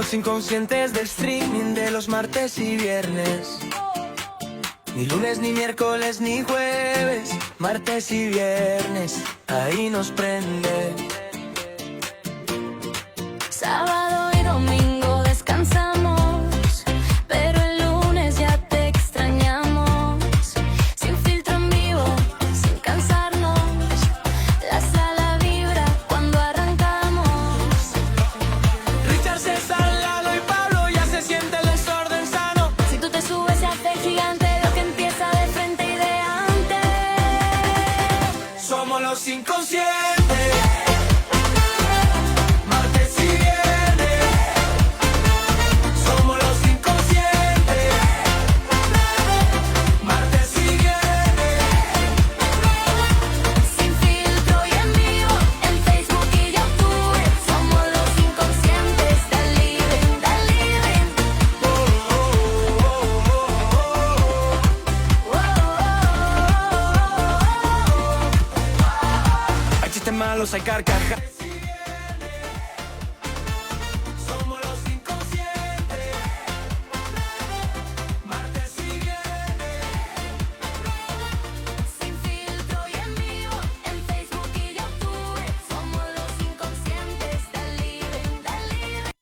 Somos inconscientes de streaming de los martes y viernes. Ni lunes, ni miércoles, ni jueves, martes y viernes, ahí nos prende. Sábado y domingo descansamos, pero el lunes ya te extrañamos. Sin filtro en vivo, sin cansarnos, la sala vibra cuando arrancamos. Richard, César, Lalo y Pablo, ya se siente el desorden sano. Si tú te subes se hace gigante lo que empieza de frente y de antes. Somos los inconscientes. Martes y viernes. Somos los inconscientes. Martes y viernes. Sin filtro y en vivo, en Facebook y YouTube. Somos los inconscientes del living, del living. Hay chistes malos, hay carcajas. Somos los inconscientes. Martes y viernes. Sin filtro y en vivo, en Facebook y YouTube. Somos los inconscientes del living, del living.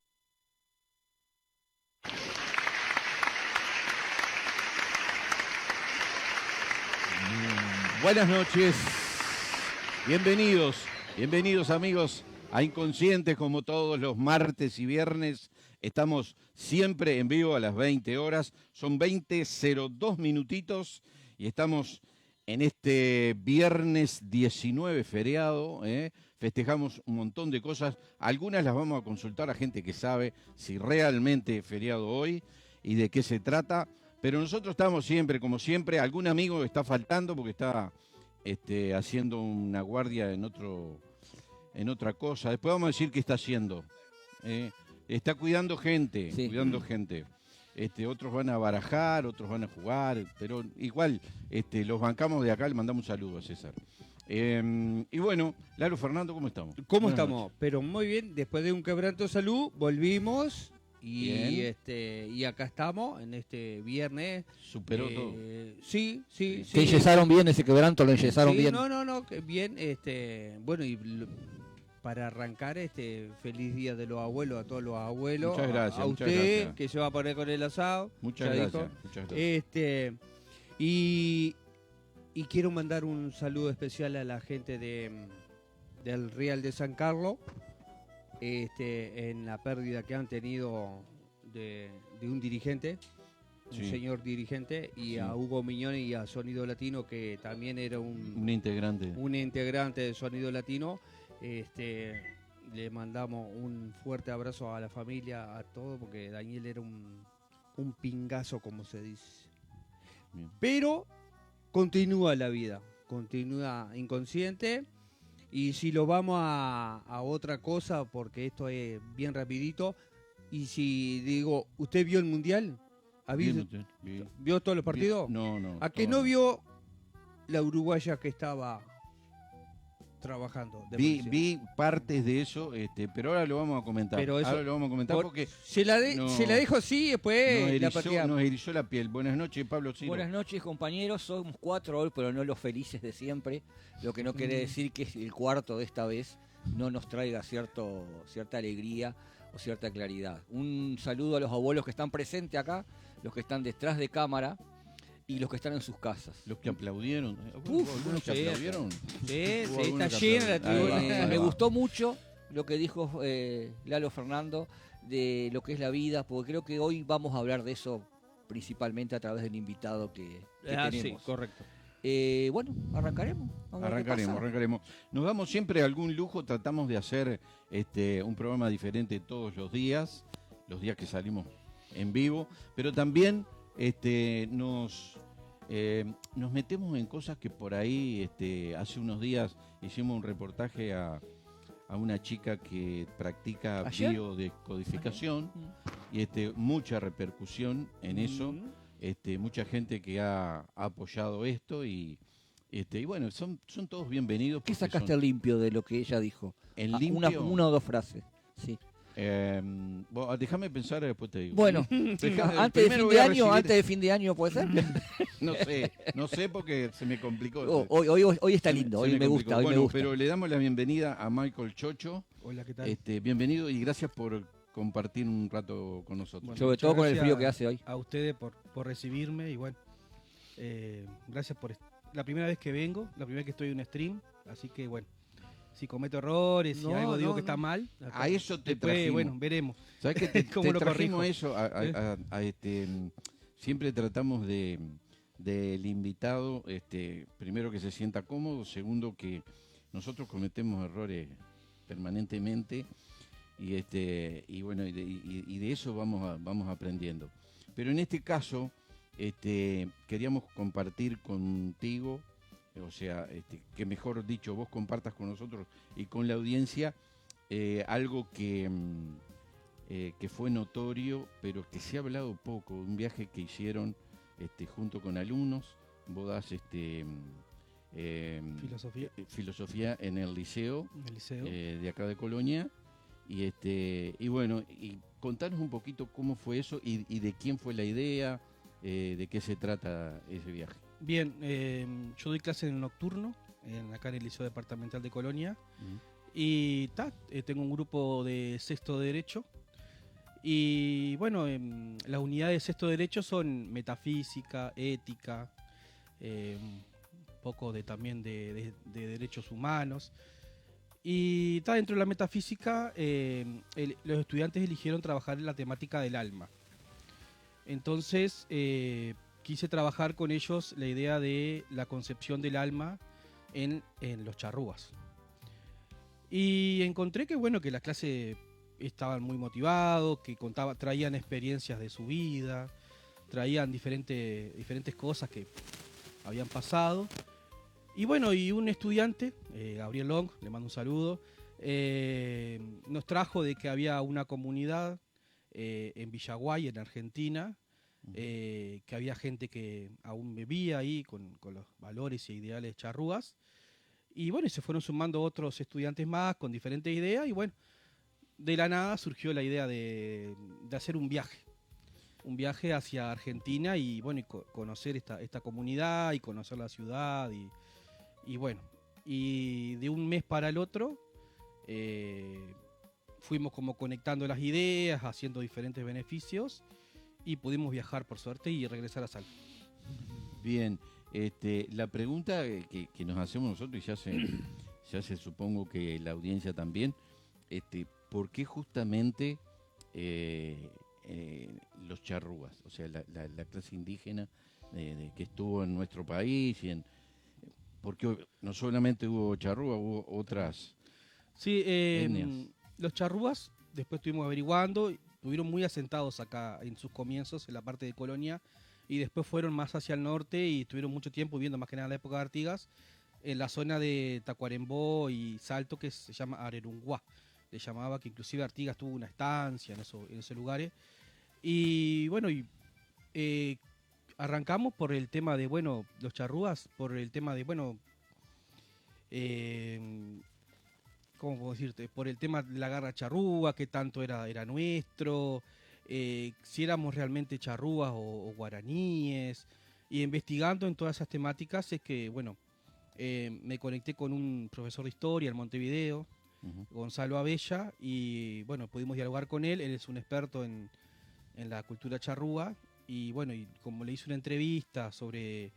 Buenas noches, bienvenidos amigos a Inconscientes, como todos los martes y viernes. Estamos siempre en vivo a las 20 horas, son 20:02 minutitos y estamos en este viernes 19 feriado, festejamos un montón de cosas, algunas las vamos a consultar a gente que sabe si realmente es feriado hoy y de qué se trata. Pero nosotros estamos siempre, como siempre, algún amigo está faltando porque está haciendo una guardia en otra cosa. Después vamos a decir qué está haciendo. Está cuidando gente, Sí. Otros van a barajar, otros van a jugar, pero igual los bancamos de acá, le mandamos un saludo a César. Y bueno, Lalo, Fernando, ¿cómo estamos? ¿Cómo Buenas estamos? noches. Pero muy bien, después de un quebranto de salud, volvimos y, Bien. y acá estamos en este viernes. Superó todo. Sí. Que enyesaron bien ese quebranto, lo enyesaron Sí, bien. No, que bien, bueno, y para arrancar, feliz día de los abuelos, a todos los abuelos. Muchas gracias, A muchas usted, gracias. que se va a poner con el asado. Muchas ya gracias. dijo. Muchas gracias. Y quiero mandar un saludo especial a la gente del Real de San Carlos, en la pérdida que han tenido de un dirigente, un Sí. señor dirigente, y Sí. a Hugo Miñón y a Sonido Latino, que también era Un integrante. un integrante de Sonido Latino. Le mandamos un fuerte abrazo a la familia, a todos, porque Daniel era un pingazo, como se dice. Bien. Pero continúa la vida, continúa inconsciente. Y si lo vamos a otra cosa, porque esto es bien rapidito, y si digo, ¿usted vio el Mundial? ¿Vio todos los partidos? No. ¿A que no vio la uruguaya que estaba trabajando? de policía? Vi partes de eso, pero ahora lo vamos a comentar. Pero eso- ahora lo vamos a comentar porque Se la no- dejo así, después la pateamos. nos erizó la piel. Buenas noches, Pablo Ciro. Buenas noches, compañeros. Somos 4 hoy, pero no los felices de siempre. Lo que no quiere decir que el cuarto de esta vez no nos traiga cierta alegría o cierta claridad. Un saludo a los abuelos que están presentes acá, los que están detrás de cámara y los que están en sus casas. Los que aplaudieron. Uf, ¿Algunos que sí, aplaudieron? Sí, Hubo está algunos que llena la aplaudieron. tribuna. Me gustó mucho lo que dijo Lalo Fernando de lo que es la vida, porque creo que hoy vamos a hablar de eso principalmente a través del invitado que Sí, tenemos. correcto. Bueno, arrancaremos. A ver qué pasa. Arrancaremos. Nos damos siempre algún lujo, tratamos de hacer un programa diferente todos los días que salimos en vivo, pero también nos metemos en cosas que por ahí, hace unos días hicimos un reportaje a una chica que practica ¿Ayer? biodescodificación y mucha repercusión en eso. Mucha gente que ha apoyado esto y bueno, son todos bienvenidos. ¿Qué porque sacaste son limpio de lo que ella dijo? en Ah, limpio. una o dos frases. Sí. Déjame pensar y después te digo. Bueno, Primero voy a recibir- antes de fin de año puede ser. No sé porque se me complicó. Hoy está lindo, Se hoy me complicó. gusta, hoy me Bueno, gusta. pero le damos la bienvenida a Michael Chocho. Hola, ¿qué tal? Bienvenido y gracias por compartir un rato con nosotros. Bueno, Sobre muchas todo con el gracias frío que hace hoy. A ustedes por recibirme y bueno, gracias por la primera vez que vengo, la primera vez que estoy en un stream, así que bueno, si cometo errores, si No, algo digo no, que está no. mal, A eso te después, trajimos. bueno, veremos. ¿Sabes que te ¿Cómo lo trajimos corrijo? eso? Siempre tratamos del invitado, primero que se sienta cómodo, segundo que nosotros cometemos errores permanentemente y bueno, y de eso vamos aprendiendo. Pero en este caso, queríamos compartir contigo, o sea, que mejor dicho, vos compartas con nosotros y con la audiencia algo que fue notorio, pero que se ha hablado poco, un viaje que hicieron junto con alumnos, vos das filosofía en el liceo, En el liceo. de acá de Colonia, y bueno, y contanos un poquito cómo fue eso y de quién fue la idea, de qué se trata ese viaje. Bien, yo doy clase en el nocturno, acá en el Liceo Departamental de Colonia, y tengo un grupo de sexto derecho. Y bueno, las unidades de sexto derecho son metafísica, ética, un poco también de derechos humanos. Y está dentro de la metafísica, los estudiantes eligieron trabajar en la temática del alma. Entonces, quise trabajar con ellos la idea de la concepción del alma en los charrúas. Y encontré que bueno, que las clases estaban muy motivados, que traían experiencias de su vida, traían diferentes cosas que habían pasado. Y bueno, y un estudiante, Gabriel Long, le mando un saludo, nos trajo de que había una comunidad en Villaguay, en Argentina, que había gente que aún vivía ahí con los valores e ideales charrúas. Y bueno, y se fueron sumando otros estudiantes más con diferentes ideas y bueno, de la nada surgió la idea de hacer un viaje hacia Argentina y bueno, y conocer esta comunidad y conocer la ciudad y bueno, y de un mes para el otro fuimos como conectando las ideas, haciendo diferentes beneficios y pudimos viajar por suerte y regresar a Salta. Bien, la pregunta que nos hacemos nosotros y ya se supongo que la audiencia también, ¿por qué justamente los charrúas? O sea, la clase indígena que estuvo en nuestro país porque no solamente hubo charrúa, hubo otras. Sí, etnias. los charrúas, después estuvimos averiguando, estuvieron muy asentados acá en sus comienzos, en la parte de Colonia, y después fueron más hacia el norte y estuvieron mucho tiempo viviendo, más que nada en la época de Artigas, en la zona de Tacuarembó y Salto, que se llama Arerunguá. Le llamaba, que inclusive Artigas tuvo una estancia en esos lugares. Y bueno, arrancamos por el tema de, bueno, los charrúas, por el tema de, bueno, ¿cómo puedo decirte? Por el tema de la garra charrúa, qué tanto era nuestro, si éramos realmente charrúas o guaraníes. Y investigando en todas esas temáticas es que, bueno, me conecté con un profesor de historia en Montevideo, Gonzalo Abella, y bueno, pudimos dialogar con él. Él es un experto en la cultura charrúa y bueno, y como le hice una entrevista sobre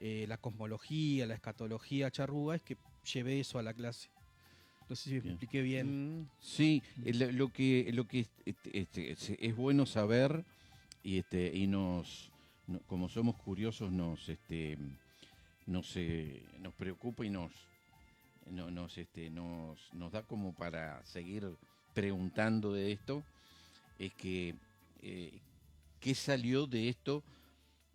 la cosmología, la escatología charrúa, es que llevé eso a la clase. No sé si me expliqué bien. Sí, lo que es bueno saber y como somos curiosos nos preocupa y nos da como para seguir preguntando de esto, es que ¿qué salió de esto,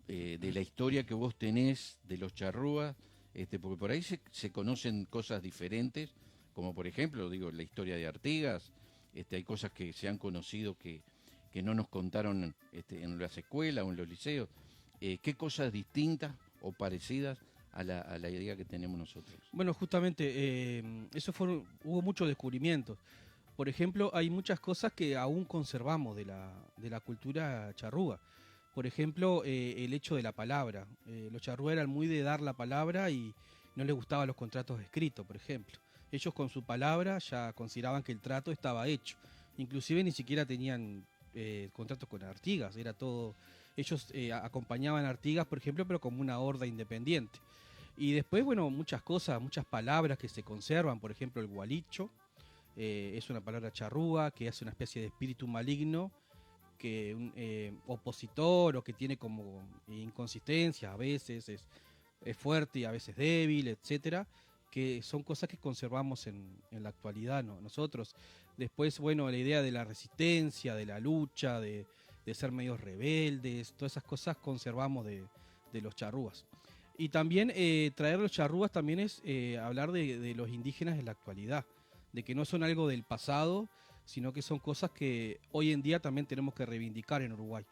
de la historia que vos tenés de los charrúas? Porque por ahí se conocen cosas diferentes, como por ejemplo, digo, la historia de Artigas, hay cosas que se han conocido que no nos contaron en las escuelas o en los liceos. ¿Qué cosas distintas o parecidas a la idea que tenemos nosotros? Bueno, justamente, hubo muchos descubrimientos. Por ejemplo, hay muchas cosas que aún conservamos de la cultura charrúa. Por ejemplo, el hecho de la palabra. Los charrúas eran muy de dar la palabra y no les gustaban los contratos escritos, por ejemplo. Ellos con su palabra ya consideraban que el trato estaba hecho. Inclusive ni siquiera tenían contratos con Artigas, era todo. Ellos acompañaban a Artigas, por ejemplo, pero como una horda independiente. Y después, bueno, muchas cosas, muchas palabras que se conservan, por ejemplo, el gualicho. Es una palabra charrúa que hace una especie de espíritu maligno, que un opositor o que tiene como inconsistencia, a veces es fuerte y a veces débil, etcétera, que son cosas que conservamos en la actualidad, ¿no? Nosotros. Después, bueno, la idea de la resistencia, de la lucha, de ser medios rebeldes, todas esas cosas conservamos de los charrúas. Y también traer los charrúas también es hablar de los indígenas en la actualidad, de que no son algo del pasado, sino que son cosas que hoy en día también tenemos que reivindicar en Uruguay.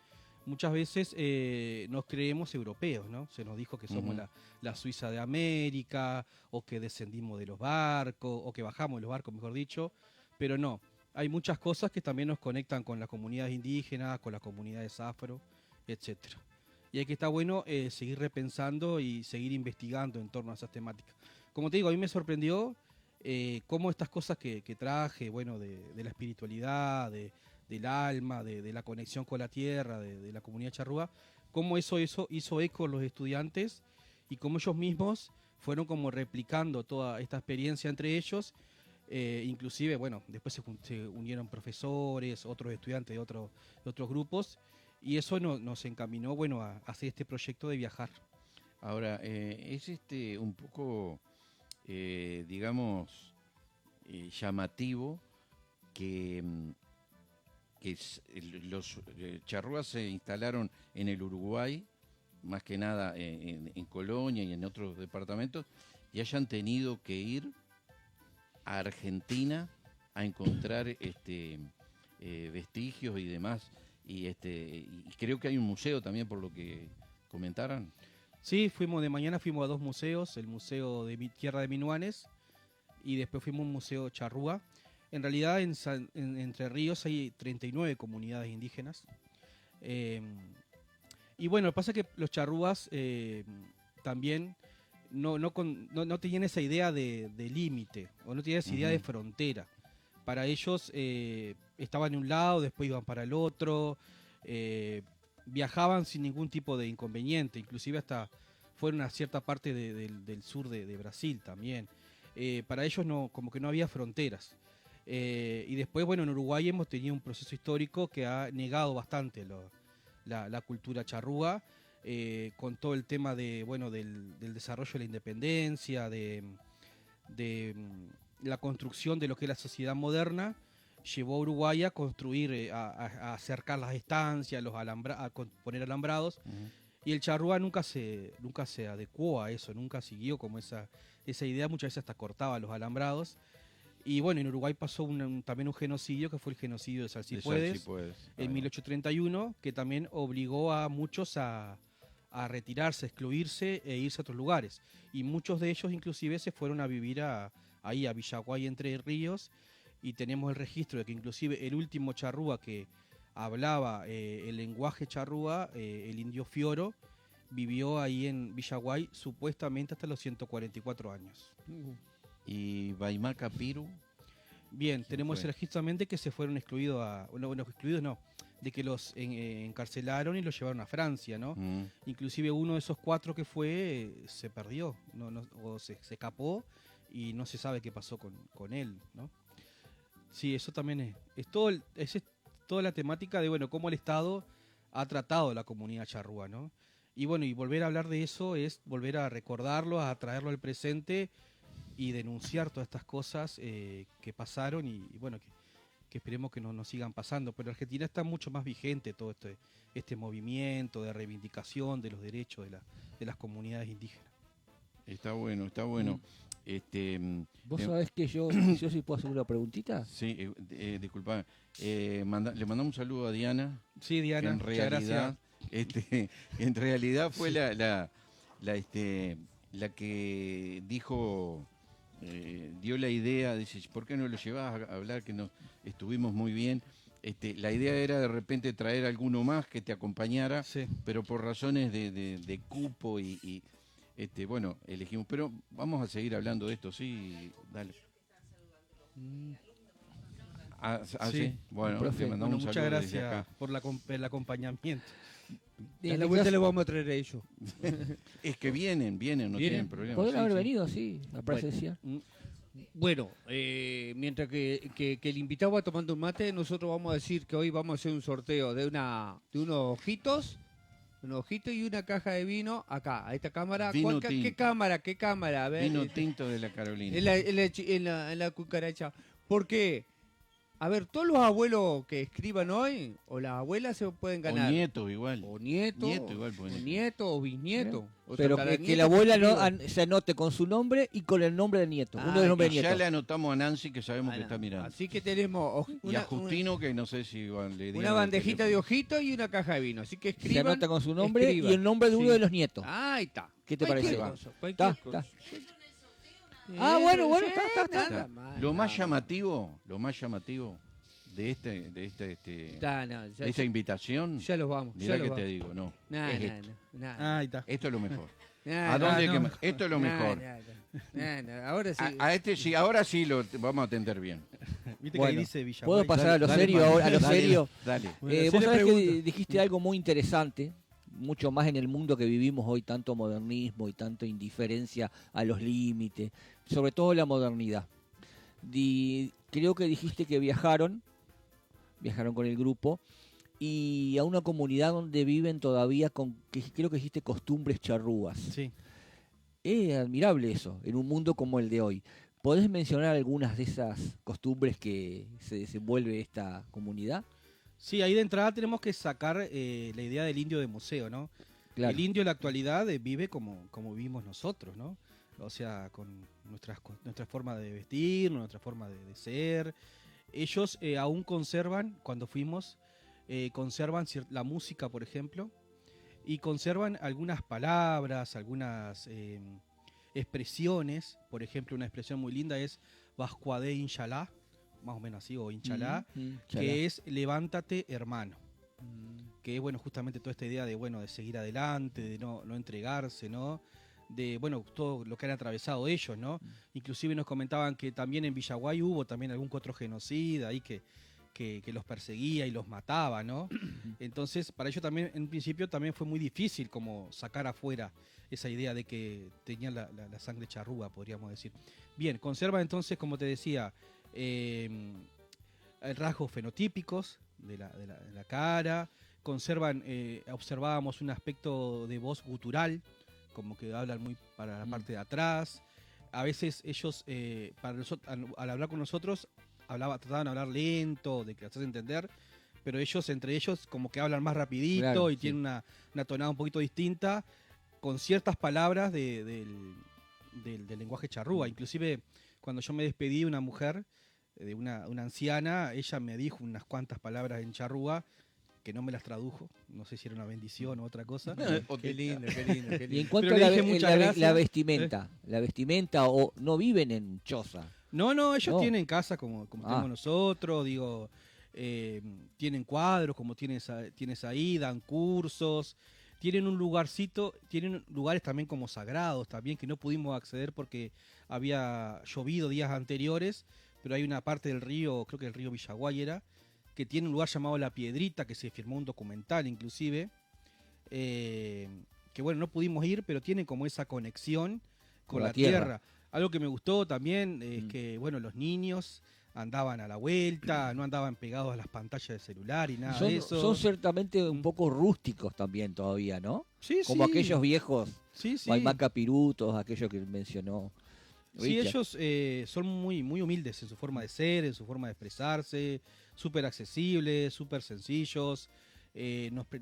Muchas veces nos creemos europeos, ¿no? Se nos dijo que somos la Suiza de América, o que descendimos de los barcos, o que bajamos de los barcos, mejor dicho, pero no. Hay muchas cosas que también nos conectan con las comunidades indígenas, con las comunidades afro, etcétera. Y hay que estar bueno seguir repensando y seguir investigando en torno a esas temáticas. Como te digo, a mí me sorprendió cómo estas cosas que traje, bueno, de la espiritualidad, del alma, de la conexión con la tierra, de la comunidad charrúa, cómo eso hizo eco en los estudiantes y cómo ellos mismos fueron como replicando toda esta experiencia entre ellos. Inclusive, bueno, después se unieron profesores, otros estudiantes de otros grupos, y eso nos encaminó, bueno, a hacer este proyecto de viajar. Ahora, es un poco, digamos, llamativo que los charrúas se instalaron en el Uruguay, más que nada en Colonia y en otros departamentos, y hayan tenido que ir a Argentina a encontrar vestigios y demás. Y creo que hay un museo también, por lo que comentaron. Sí, mañana fuimos a dos museos, el Museo de Tierra de Minuanes y después fuimos a un museo charrúa. En realidad en Entre Ríos hay 39 comunidades indígenas. Y bueno, lo que pasa es que los charrúas también no tenían esa idea de límite, o no tenían esa idea de frontera. Para ellos estaban en un lado, después iban para el otro, viajaban sin ningún tipo de inconveniente, inclusive hasta fueron a cierta parte del sur de Brasil también. Para ellos como que no había fronteras. Y después, bueno, en Uruguay hemos tenido un proceso histórico que ha negado bastante la cultura charrúa, con todo el tema del desarrollo de la independencia, de la construcción de lo que es la sociedad moderna. Llevó a Uruguay a construir, a acercar las estancias, a poner alambrados, y el charrúa nunca se adecuó a eso, nunca siguió como esa idea, muchas veces hasta cortaba los alambrados. Y bueno, en Uruguay pasó también un genocidio, que fue el genocidio de Salsipuedes, en 1831, que también obligó a muchos a retirarse, a excluirse e irse a otros lugares. Y muchos de ellos inclusive se fueron a vivir ahí a Villaguay, Entre Ríos, y tenemos el registro de que inclusive el último charrúa que hablaba el lenguaje charrúa, el indio Fioro, vivió ahí en Villaguay supuestamente hasta los 144 años. ¿Y Baimaca Piru? Bien, tenemos el registro también de que se fueron excluidos de que los encarcelaron y los llevaron a Francia, ¿no? Inclusive uno de esos 4 que fue se perdió, o se escapó y no se sabe qué pasó con él, ¿no? Sí, eso también es toda la temática de, bueno, cómo el Estado ha tratado a la comunidad charrúa, ¿no? Y bueno, y volver a hablar de eso es volver a recordarlo, a traerlo al presente y denunciar todas estas cosas que pasaron y bueno, que esperemos que no nos sigan pasando. Pero Argentina está mucho más vigente todo este movimiento de reivindicación de los derechos de las comunidades indígenas. Está bueno, está bueno. ¿Vos sabés que yo sí puedo hacer una preguntita? Sí, disculpa. Le mandamos un saludo a Diana. Sí, Diana, en realidad, en realidad fue la que dijo dio la idea, dice, ¿por qué no lo llevás a hablar? Que no estuvimos muy bien. La idea era de repente traer alguno más que te acompañara, Sí. pero por razones de cupo y bueno, elegimos. Pero vamos a seguir hablando de esto, sí, dale. Sí. Sí. Bueno, Profe. te mandamos Bueno, un muchas saludo desde gracias acá. por el acompañamiento. A la vuelta le vamos a traer a ellos. Es que vienen, no ¿Vienen? tienen problema. Podrían sí, haber sí. venido, sí, a presenciar. Bueno, mientras que el invitado va tomando un mate, nosotros vamos a decir que hoy vamos a hacer un sorteo de unos ojitos y una caja de vino acá, a esta cámara. Vino ¿Qué tinto. cámara? ¿Qué cámara? A ver, Vino tinto de la Carolina. en la cucaracha. ¿Por qué? A ver, todos los abuelos que escriban hoy, o las abuelas se pueden ganar. O nietos igual. O nieto, Nieto igual pueden o ser. nieto, o bisnieto. O Pero sea, cada que nieto la abuela escriba. se anote con su nombre y con el nombre del nieto. Uno de los Ah, nombres Y del ya nieto. le anotamos a Nancy que sabemos que está mirando. Así que tenemos Y a Justino que no sé si le dieron una el bandejita de teléfono. ojitos y una caja de vino. Así que Se escriban. anota con su nombre escriban. y el nombre de uno Sí. de los nietos. Ahí está. ¿Qué te Cualquier parece? cosa, cualquier Está, cosa. Ah, bueno, Sí, está. nada más, Lo más nada llamativo de más. esta invitación, Ya los vamos. mirá ya que los te vamos. digo, no. Nah, es nah, esto. nah, nah. Ahí está. Esto es lo mejor. Nah, ¿A dónde no. que esto es lo nah, mejor? Ahora sí. A este sí, ahora sí lo vamos a atender bien. Viste que ahí Bueno, dice Villaguay. ¿puedo pasar a lo Dale, serio Manu, ahora? A lo dale, serio. Dale. Bueno, Vos hacele sabés que pregunta. dijiste algo muy interesante, mucho más en el mundo que vivimos hoy, tanto modernismo y tanto indiferencia a los límites, sobre todo la modernidad. Creo que dijiste que viajaron con el grupo y a una comunidad donde viven todavía creo que dijiste costumbres charrúas. Sí. Es admirable eso, en un mundo como el de hoy. ¿Podés mencionar algunas de esas costumbres que se desenvuelve esta comunidad? Sí, ahí de entrada tenemos que sacar la idea del indio de museo, ¿no? Claro. El indio en la actualidad vive como vivimos nosotros, ¿no? O sea, con nuestra forma de vestir, nuestra forma de ser. Ellos aún conservan, cuando fuimos, conservan la música, por ejemplo, y conservan algunas palabras, algunas expresiones. Por ejemplo, una expresión muy linda es Bascuadé Inshallah, más o menos así, o Inshallah, que es levántate, hermano. Que es, bueno, justamente toda esta idea de, bueno, de seguir adelante, de no entregarse, ¿no? De, bueno, todo lo que han atravesado ellos, ¿no? Inclusive nos comentaban que también en Villaguay hubo también algún que otro genocida ahí que los perseguía y los mataba, ¿no? Entonces, para ellos también, en principio, también fue muy difícil como sacar afuera esa idea de que tenían la sangre charrúa, podríamos decir. Bien, conserva entonces, como te decía, rasgos fenotípicos de la cara, conservan, observábamos un aspecto de voz gutural, como que hablan muy para la parte de atrás. A veces ellos, al hablar con nosotros, trataban de hablar lento, de que hacerse entender, pero ellos, entre ellos, como que hablan más rapidito, Claro, y sí. tienen una tonada un poquito distinta, con ciertas palabras del lenguaje charrúa. Inclusive, cuando yo me despedí de una mujer, de una anciana, ella me dijo unas cuantas palabras en charrúa, que no me las tradujo, no sé si era una bendición o otra cosa. Qué lindo, qué lindo, qué Y en lindo. cuanto Pero a le la, dije ve- muchas la ve- gracias. la vestimenta o no viven en choza. No, ellos No. tienen casa como tenemos nosotros, digo, tienen cuadros como tienes ahí, dan cursos, tienen un lugarcito, tienen lugares también como sagrados también que no pudimos acceder porque había llovido días anteriores, pero hay una parte del río, creo que el río Villaguay era, que tiene un lugar llamado La Piedrita, que se firmó un documental inclusive, que bueno, no pudimos ir, pero tienen como esa conexión con la tierra. Algo que me gustó también es que, bueno, los niños andaban a la vuelta, no andaban pegados a las pantallas de celular y nada de eso. Son ciertamente un poco rústicos también todavía, ¿no? Sí, Como sí. aquellos viejos, Sí, sí. Guaymán Capirutos, aquellos que mencionó. Sí, Richard. ellos son muy, muy humildes en su forma de ser, en su forma de expresarse, súper accesibles, súper sencillos.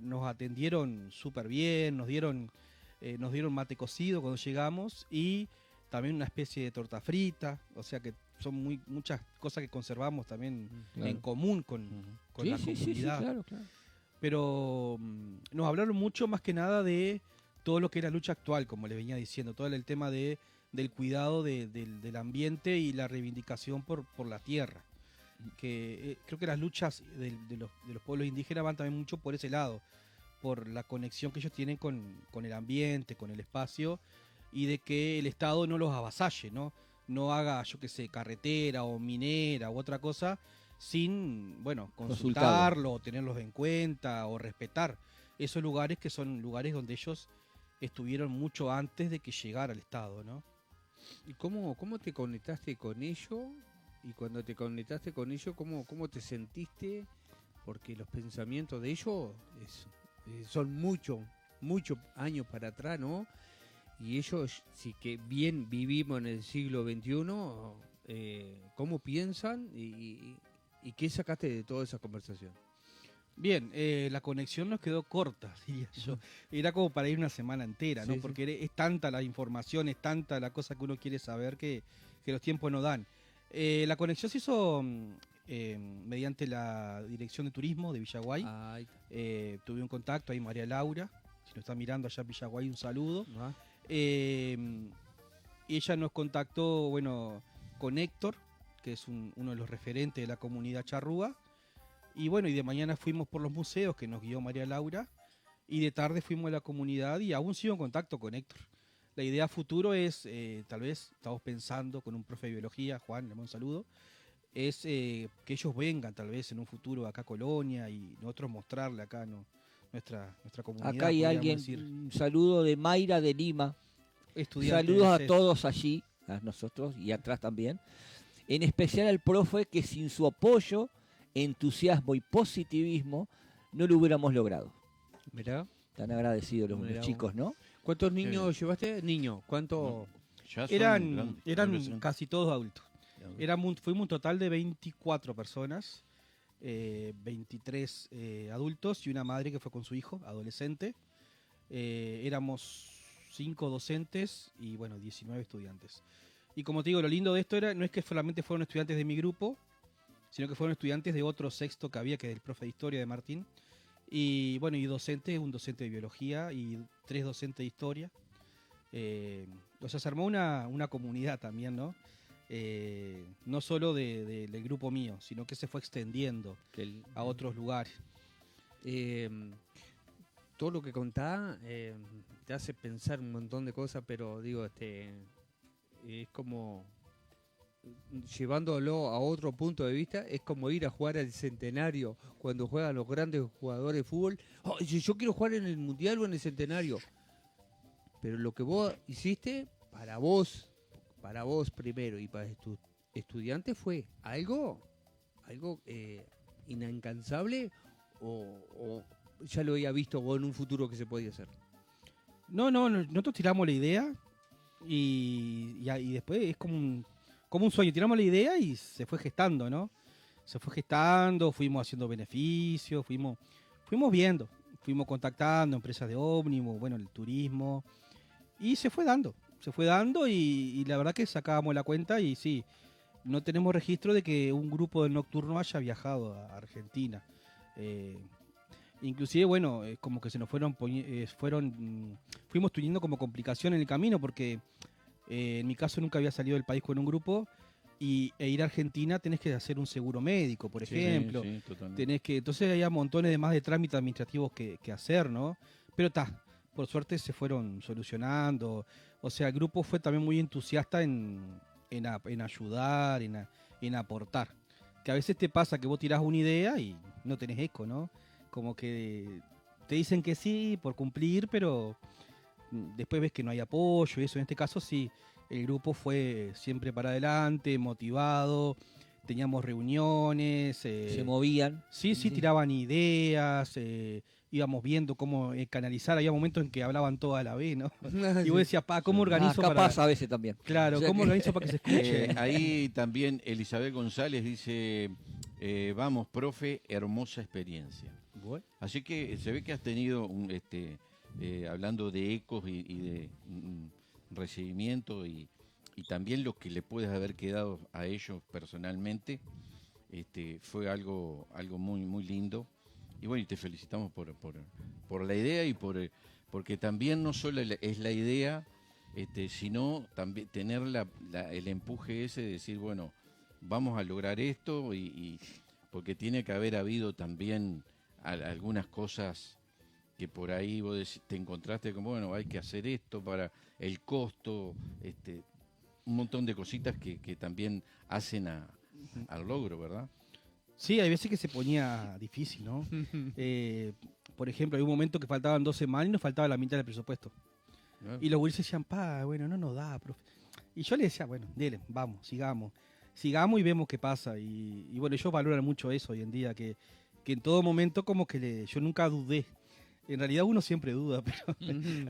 Nos atendieron súper bien, nos dieron mate cocido cuando llegamos y también una especie de torta frita, o sea que son muchas cosas que conservamos también Claro. en común con Sí, la sí, sí, sí, comunidad. claro. Pero nos hablaron mucho más que nada de todo lo que es la lucha actual, como les venía diciendo, todo el tema de del cuidado del ambiente y la reivindicación por la tierra. Que creo que las luchas de los pueblos indígenas van también mucho por ese lado, por la conexión que ellos tienen con el ambiente, con el espacio, y de que el Estado no los avasalle, no haga, yo qué sé, carretera o minera u otra cosa sin, bueno, consultarlo, o tenerlos en cuenta o respetar esos lugares que son lugares donde ellos estuvieron mucho antes de que llegara el Estado, ¿no? ¿Y cómo te conectaste con ellos? Y cuando te conectaste con ellos, ¿cómo te sentiste? Porque los pensamientos de ellos son muchos años para atrás, ¿no? Y ellos, sí que bien vivimos en el siglo XXI, ¿cómo piensan y qué sacaste de toda esa conversación? Bien, la conexión nos quedó corta, diría yo. Era como para ir una semana entera, ¿no? Sí, Porque es tanta la información, es tanta la cosa que uno quiere saber que los tiempos no dan. La conexión se hizo mediante la Dirección de Turismo de Villaguay. Ay, Tuve un contacto ahí, María Laura, si nos está mirando allá en Villaguay, un saludo. ¿no? Y ella nos contactó, bueno, con Héctor, que es uno de los referentes de la comunidad charrúa. Y bueno, y de mañana fuimos por los museos que nos guió María Laura. Y de tarde fuimos a la comunidad y aún sigo en contacto con Héctor. La idea a futuro es, tal vez, estamos pensando con un profe de biología, Juan, le mando un saludo, es que ellos vengan tal vez en un futuro acá a Colonia y nosotros mostrarle acá nuestra comunidad. Acá hay podríamos alguien, decir. un saludo de Mayra de Lima. Estudiantes Saludos a de todos allí, a nosotros y atrás también. En especial al profe que sin su apoyo, entusiasmo y positivismo no lo hubiéramos logrado. Mirá. Tan agradecidos los Mirá chicos, ¿no? ¿Cuántos niños llevaste? Niño, ¿cuánto? Ya son Eran grandes, adolescentes. casi todos adultos. Fuimos un total de 24 personas, 23 adultos y una madre que fue con su hijo, adolescente. Éramos 5 docentes y bueno, 19 estudiantes. Y como te digo, lo lindo de esto no es que solamente fueron estudiantes de mi grupo, sino que fueron estudiantes de otro sexto que había, que es el profe de historia de Martín. Y bueno, y un docente de biología y 3 docentes de historia. O sea, se armó una comunidad también, ¿no? No solo del grupo mío, sino que se fue extendiendo a otros lugares. Todo lo que contás te hace pensar un montón de cosas, pero digo, es como llevándolo a otro punto de vista, es como ir a jugar al Centenario cuando juegan los grandes jugadores de fútbol. Oh, yo quiero jugar en el Mundial o en el Centenario. Pero lo que vos hiciste para vos primero y para tus estudiantes fue algo inalcanzable o ya lo había visto vos en un futuro que se podía hacer. No, nosotros tiramos la idea y después es como un sueño. Tiramos la idea y se fue gestando, ¿no? Se fue gestando, fuimos haciendo beneficios, fuimos viendo, fuimos contactando empresas de ómnibus, bueno, el turismo, y se fue dando y la verdad que sacábamos la cuenta y sí, no tenemos registro de que un grupo del nocturno haya viajado a Argentina. Inclusive, bueno, como que se nos fuimos teniendo como complicación en el camino porque en mi caso nunca había salido del país con un grupo e ir a Argentina tenés que hacer un seguro médico, por ejemplo. Sí, totalmente. Entonces había montones de más de trámites administrativos que hacer, ¿no? Pero por suerte se fueron solucionando. O sea, el grupo fue también muy entusiasta en ayudar, en aportar. Que a veces te pasa que vos tirás una idea y no tenés eco, ¿no? Como que te dicen que sí por cumplir, pero después ves que no hay apoyo y eso. En este caso sí, el grupo fue siempre para adelante, motivado, teníamos reuniones. Se movían. Sí, tiraban ideas, íbamos viendo cómo canalizar. Había momentos en que hablaban todas a la vez, ¿no? Y vos decías, ¿cómo organizo Acá para...? pasa a veces también. Claro, O sea ¿cómo que- organizo para que se escuche? Ahí también Elizabeth González dice, vamos, profe, hermosa experiencia. Así que se ve que has tenido, hablando de ecos y de recibimiento y también lo que le puedes haber quedado a ellos personalmente, fue algo muy, muy lindo. Y bueno, y te felicitamos por la idea y porque también no solo es la idea, sino también tener el empuje ese de decir, bueno, vamos a lograr esto porque tiene que haber habido también algunas cosas que por ahí vos te encontraste como, bueno, hay que hacer esto para el costo, un montón de cositas que también hacen al logro, ¿verdad? Sí, hay veces que se ponía difícil, ¿no? Por ejemplo, hay un momento que faltaban 2 semanas y nos faltaba la mitad del presupuesto. ¿No? Y los gurises decían, bueno, no nos da, profe. Y yo le decía, bueno, dele, vamos, sigamos. Sigamos y vemos qué pasa. Y bueno, ellos valoran mucho eso hoy en día, que en todo momento como que yo nunca dudé. En realidad uno siempre duda, pero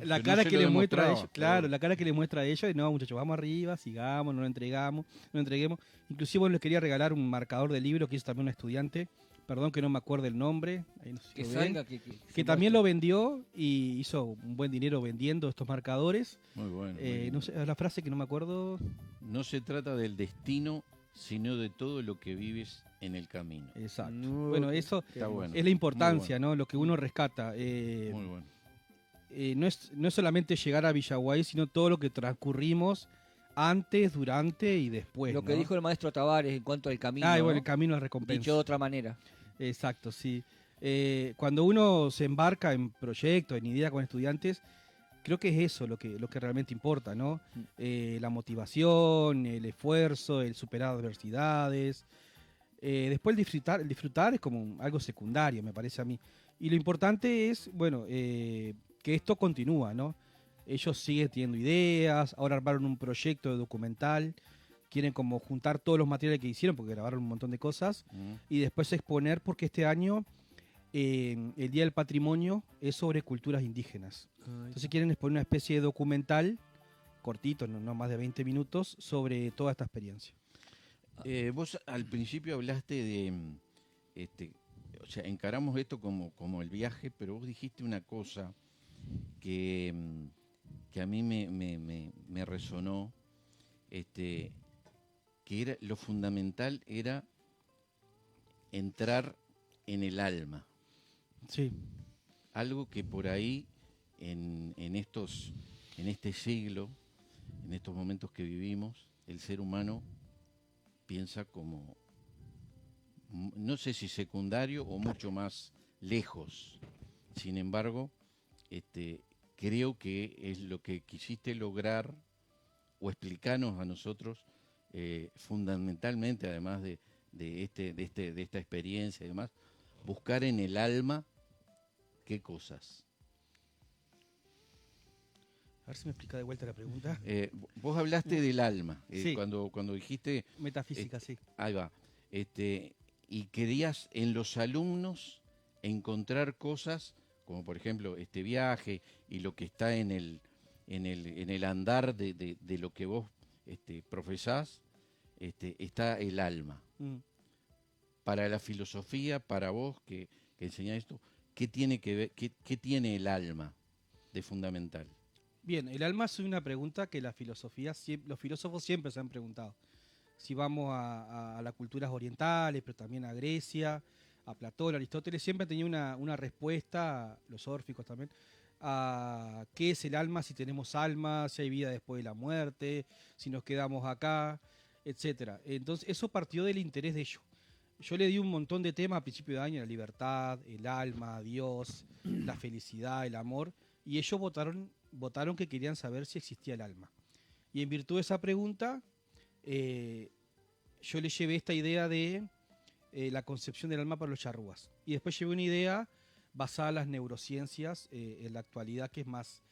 la Pero cara no se que lo le muestra a demostraba, ellos, claro, la cara que le muestra a ellos, es, no muchachos, vamos arriba, sigamos, no lo entregamos, no lo entreguemos. Inclusive bueno, les quería regalar un marcador de libro que hizo también un estudiante, perdón que no me acuerdo el nombre, ahí no sé si Que lo salga, ven, que también lo vendió y hizo un buen dinero vendiendo estos marcadores. Muy bueno. muy bien. No sé, la frase que no me acuerdo. No se trata del destino, sino de todo lo que vives en el camino. Exacto. No, Bueno, eso Está bueno. es la importancia, Muy ¿no? Lo que uno rescata. Muy bueno. No es solamente llegar a Villaguay, sino todo lo que transcurrimos antes, durante y después. lo que ¿no? dijo el maestro Tavares en cuanto al camino, Ah, y bueno, ¿no? el camino es recompensa. Dicho de otra manera. Exacto, sí. Cuando uno se embarca en proyectos, en ideas con estudiantes, creo que es eso lo que realmente importa, ¿no? La motivación, el esfuerzo, el superar adversidades. Después el disfrutar es como algo secundario, me parece a mí. Y lo importante es, bueno, que esto continúa, ¿no? Ellos siguen teniendo ideas, ahora armaron un proyecto de documental, quieren como juntar todos los materiales que hicieron, porque grabaron un montón de cosas, y después exponer, porque este año el Día del Patrimonio es sobre culturas indígenas. Entonces quieren exponer una especie de documental, cortito, no más de 20 minutos, sobre toda esta experiencia. Vos al principio hablaste de, o sea, encaramos esto como el viaje, pero vos dijiste una cosa que a mí me resonó, que era lo fundamental era entrar en el alma. Sí. Algo que por ahí en este siglo, en estos momentos que vivimos, el ser humano piensa como, no sé si secundario o mucho más lejos. Sin embargo, creo que es lo que quisiste lograr o explicarnos a nosotros, fundamentalmente, además de esta experiencia y demás, buscar en el alma qué cosas. A ver si me explica de vuelta la pregunta. Vos hablaste del alma, Sí. cuando dijiste, Metafísica, sí. ahí va, y querías en los alumnos encontrar cosas, como por ejemplo este viaje y lo que está en el andar de lo que vos profesás, está el alma. Mm. Para la filosofía, para vos que enseñás esto, ¿qué tiene que ver, qué tiene el alma de fundamental? Bien, el alma es una pregunta que la filosofía, los filósofos siempre se han preguntado. Si vamos a las culturas orientales, pero también a Grecia, a Platón, a Aristóteles, siempre han tenido una respuesta, los órficos también, a qué es el alma, si tenemos alma, si hay vida después de la muerte, si nos quedamos acá, etcétera. Entonces, eso partió del interés de ellos. Yo le di un montón de temas a principio de año, la libertad, el alma, Dios, la felicidad, el amor, y ellos votaron que querían saber si existía el alma. Y en virtud de esa pregunta, yo le llevé esta idea de la concepción del alma para los charrúas. Y después llevé una idea basada en las neurociencias en la actualidad, que es más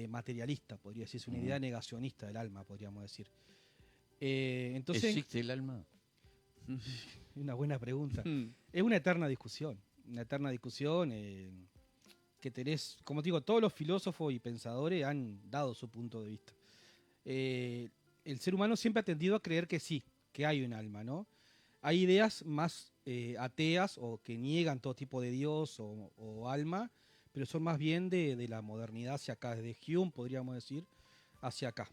materialista, podría decirse, una idea negacionista del alma, podríamos decir. Entonces, ¿Existe el alma? una buena pregunta. Es una eterna discusión, que tenés, como te digo, todos los filósofos y pensadores han dado su punto de vista. El ser humano siempre ha tendido a creer que sí, que hay un alma, ¿no? Hay ideas más ateas o que niegan todo tipo de Dios o alma, pero son más bien de la modernidad hacia acá, desde Hume, podríamos decir, hacia acá.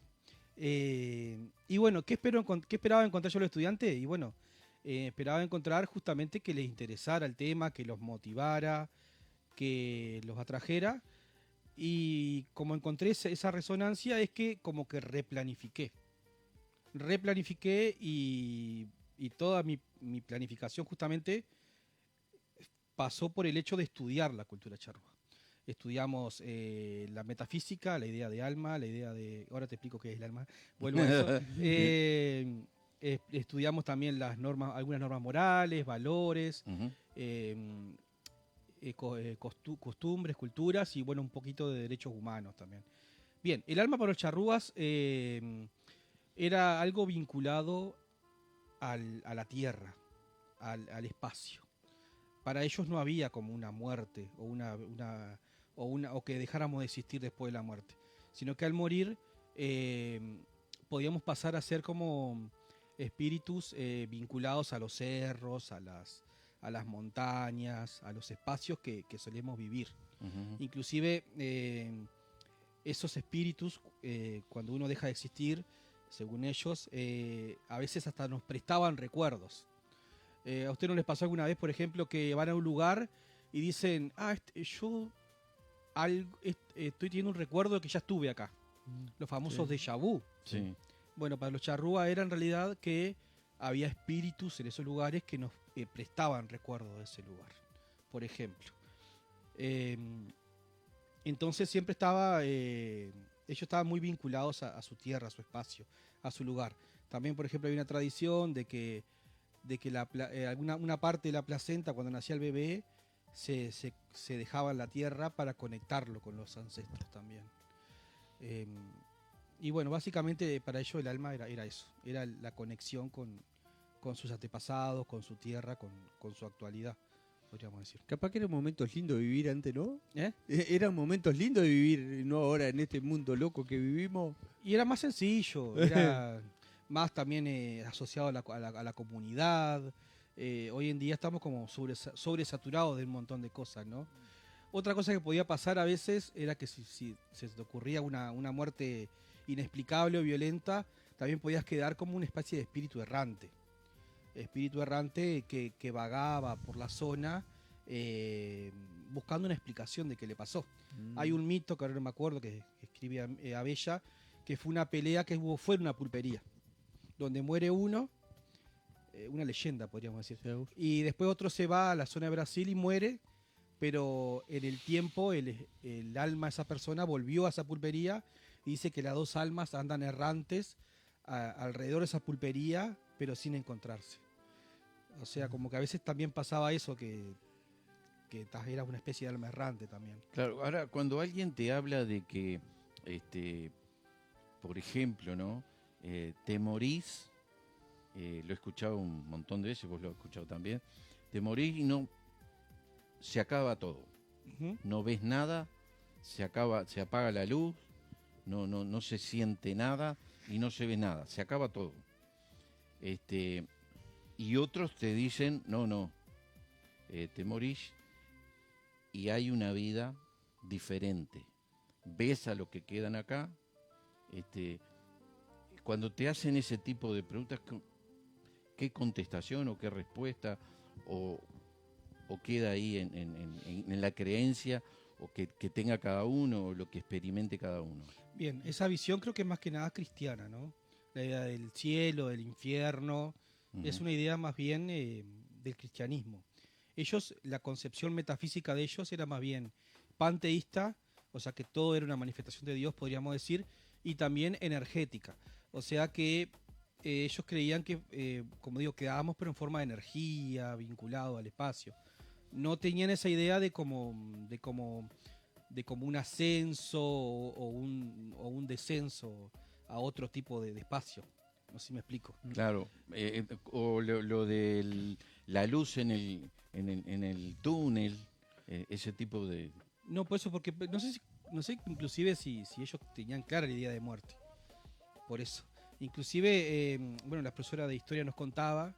Y bueno, ¿qué esperaba encontrar yo a los estudiantes? Y bueno, esperaba encontrar justamente que les interesara el tema, que los motivara, que los atrajera, Y como encontré esa resonancia es que como que replanifiqué. Replanifiqué y toda mi planificación justamente pasó por el hecho de estudiar la cultura charrúa. Estudiamos la metafísica, la idea de alma, la idea de... Ahora te explico qué es el alma. Vuelvo a eso. Estudiamos también las normas, algunas normas morales, valores, Ujú. costumbres, culturas y bueno, un poquito de derechos humanos también. Bien, el alma para los charrúas era algo vinculado a la tierra, al espacio. Para ellos no había como una muerte o que dejáramos de existir después de la muerte, sino que al morir podíamos pasar a ser como espíritus vinculados a los cerros, a las montañas, a los espacios que solemos vivir. Ujú. Inclusive esos espíritus, cuando uno deja de existir, según ellos, a veces hasta nos prestaban recuerdos. ¿A usted no les pasó alguna vez, por ejemplo, que van a un lugar y dicen, yo estoy teniendo un recuerdo de que ya estuve acá? Los famosos Sí. déjà vu. Sí. Bueno, para los charrúas era en realidad que había espíritus en esos lugares que nos prestaban recuerdos de ese lugar, por ejemplo. Entonces siempre ellos estaban muy vinculados a su tierra, a su espacio, a su lugar. También, por ejemplo, hay una tradición de que una parte de la placenta, cuando nacía el bebé, se dejaba en la tierra para conectarlo con los ancestros también. Y bueno, básicamente para ellos el alma era eso, era la conexión con sus antepasados, con su tierra, con su actualidad, podríamos decir. Capaz que eran momentos lindos de vivir antes, ¿no? ¿Eh? Eran momentos lindos de vivir, no ahora en este mundo loco que vivimos. Y era más sencillo, era más también asociado a la comunidad. Hoy en día estamos como sobresaturados de un montón de cosas, ¿no? Otra cosa que podía pasar a veces era que si se te ocurría una muerte inexplicable o violenta, también podías quedar como una especie de espíritu errante. Espíritu errante que vagaba por la zona buscando una explicación de qué le pasó. Hay un mito, que ahora no me acuerdo, que escribe Abella, que fue una pelea que fue en una pulpería, donde muere uno, una leyenda podríamos decir, y después otro se va a la zona de Brasil y muere, pero en el tiempo el alma de esa persona volvió a esa pulpería y dice que las dos almas andan errantes alrededor de esa pulpería, pero sin encontrarse. O sea, como que a veces también pasaba eso, que era una especie de alma errante también. Claro, ahora cuando alguien te habla de que, por ejemplo, ¿no? Te morís, lo he escuchado un montón de veces, vos lo has escuchado también, te morís y no, se acaba todo, Ujú. no ves nada, se apaga la luz, no se siente nada y no se ve nada, se acaba todo. Y otros te dicen, no, te morís y hay una vida diferente. Ves a los que quedan acá. Cuando te hacen ese tipo de preguntas, ¿qué contestación o qué respuesta o queda ahí en la creencia o que tenga cada uno o lo que experimente cada uno? Bien, esa visión creo que es más que nada cristiana, ¿no? La idea del cielo, del infierno, es Ujú. una idea más bien del cristianismo. Ellos, la concepción metafísica de ellos era más bien panteísta, o sea que todo era una manifestación de Dios, podríamos decir, y también energética. O sea que ellos creían que, como digo, quedábamos pero en forma de energía, vinculado al espacio. No tenían esa idea de como un ascenso o un descenso a otro tipo de espacio. No sé si me explico. Claro, o lo de la luz en el túnel, ese tipo de... No, por eso, porque no sé inclusive si ellos tenían clara la idea de muerte. Por eso. Inclusive, bueno, la profesora de historia nos contaba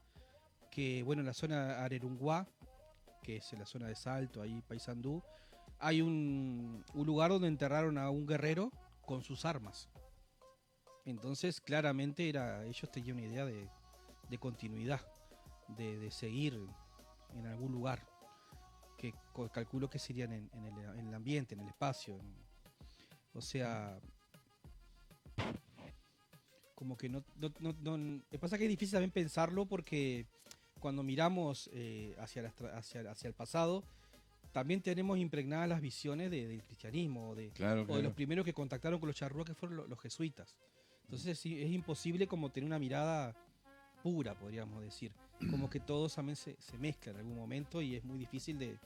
que, bueno, en la zona de Arerunguá, que es en la zona de Salto, ahí Paysandú, hay un lugar donde enterraron a un guerrero con sus armas. Entonces, claramente ellos tenían una idea de continuidad, de seguir en algún lugar, que calculo que serían en el ambiente, en el espacio, O sea, como que lo que pasa es que es difícil también pensarlo porque cuando miramos hacia el pasado, también tenemos impregnadas las visiones del cristianismo o de los primeros que contactaron con los charrúas, que fueron los jesuitas. Entonces sí, es imposible como tener una mirada pura, podríamos decir. Como que todos también se mezclan en algún momento y es muy difícil de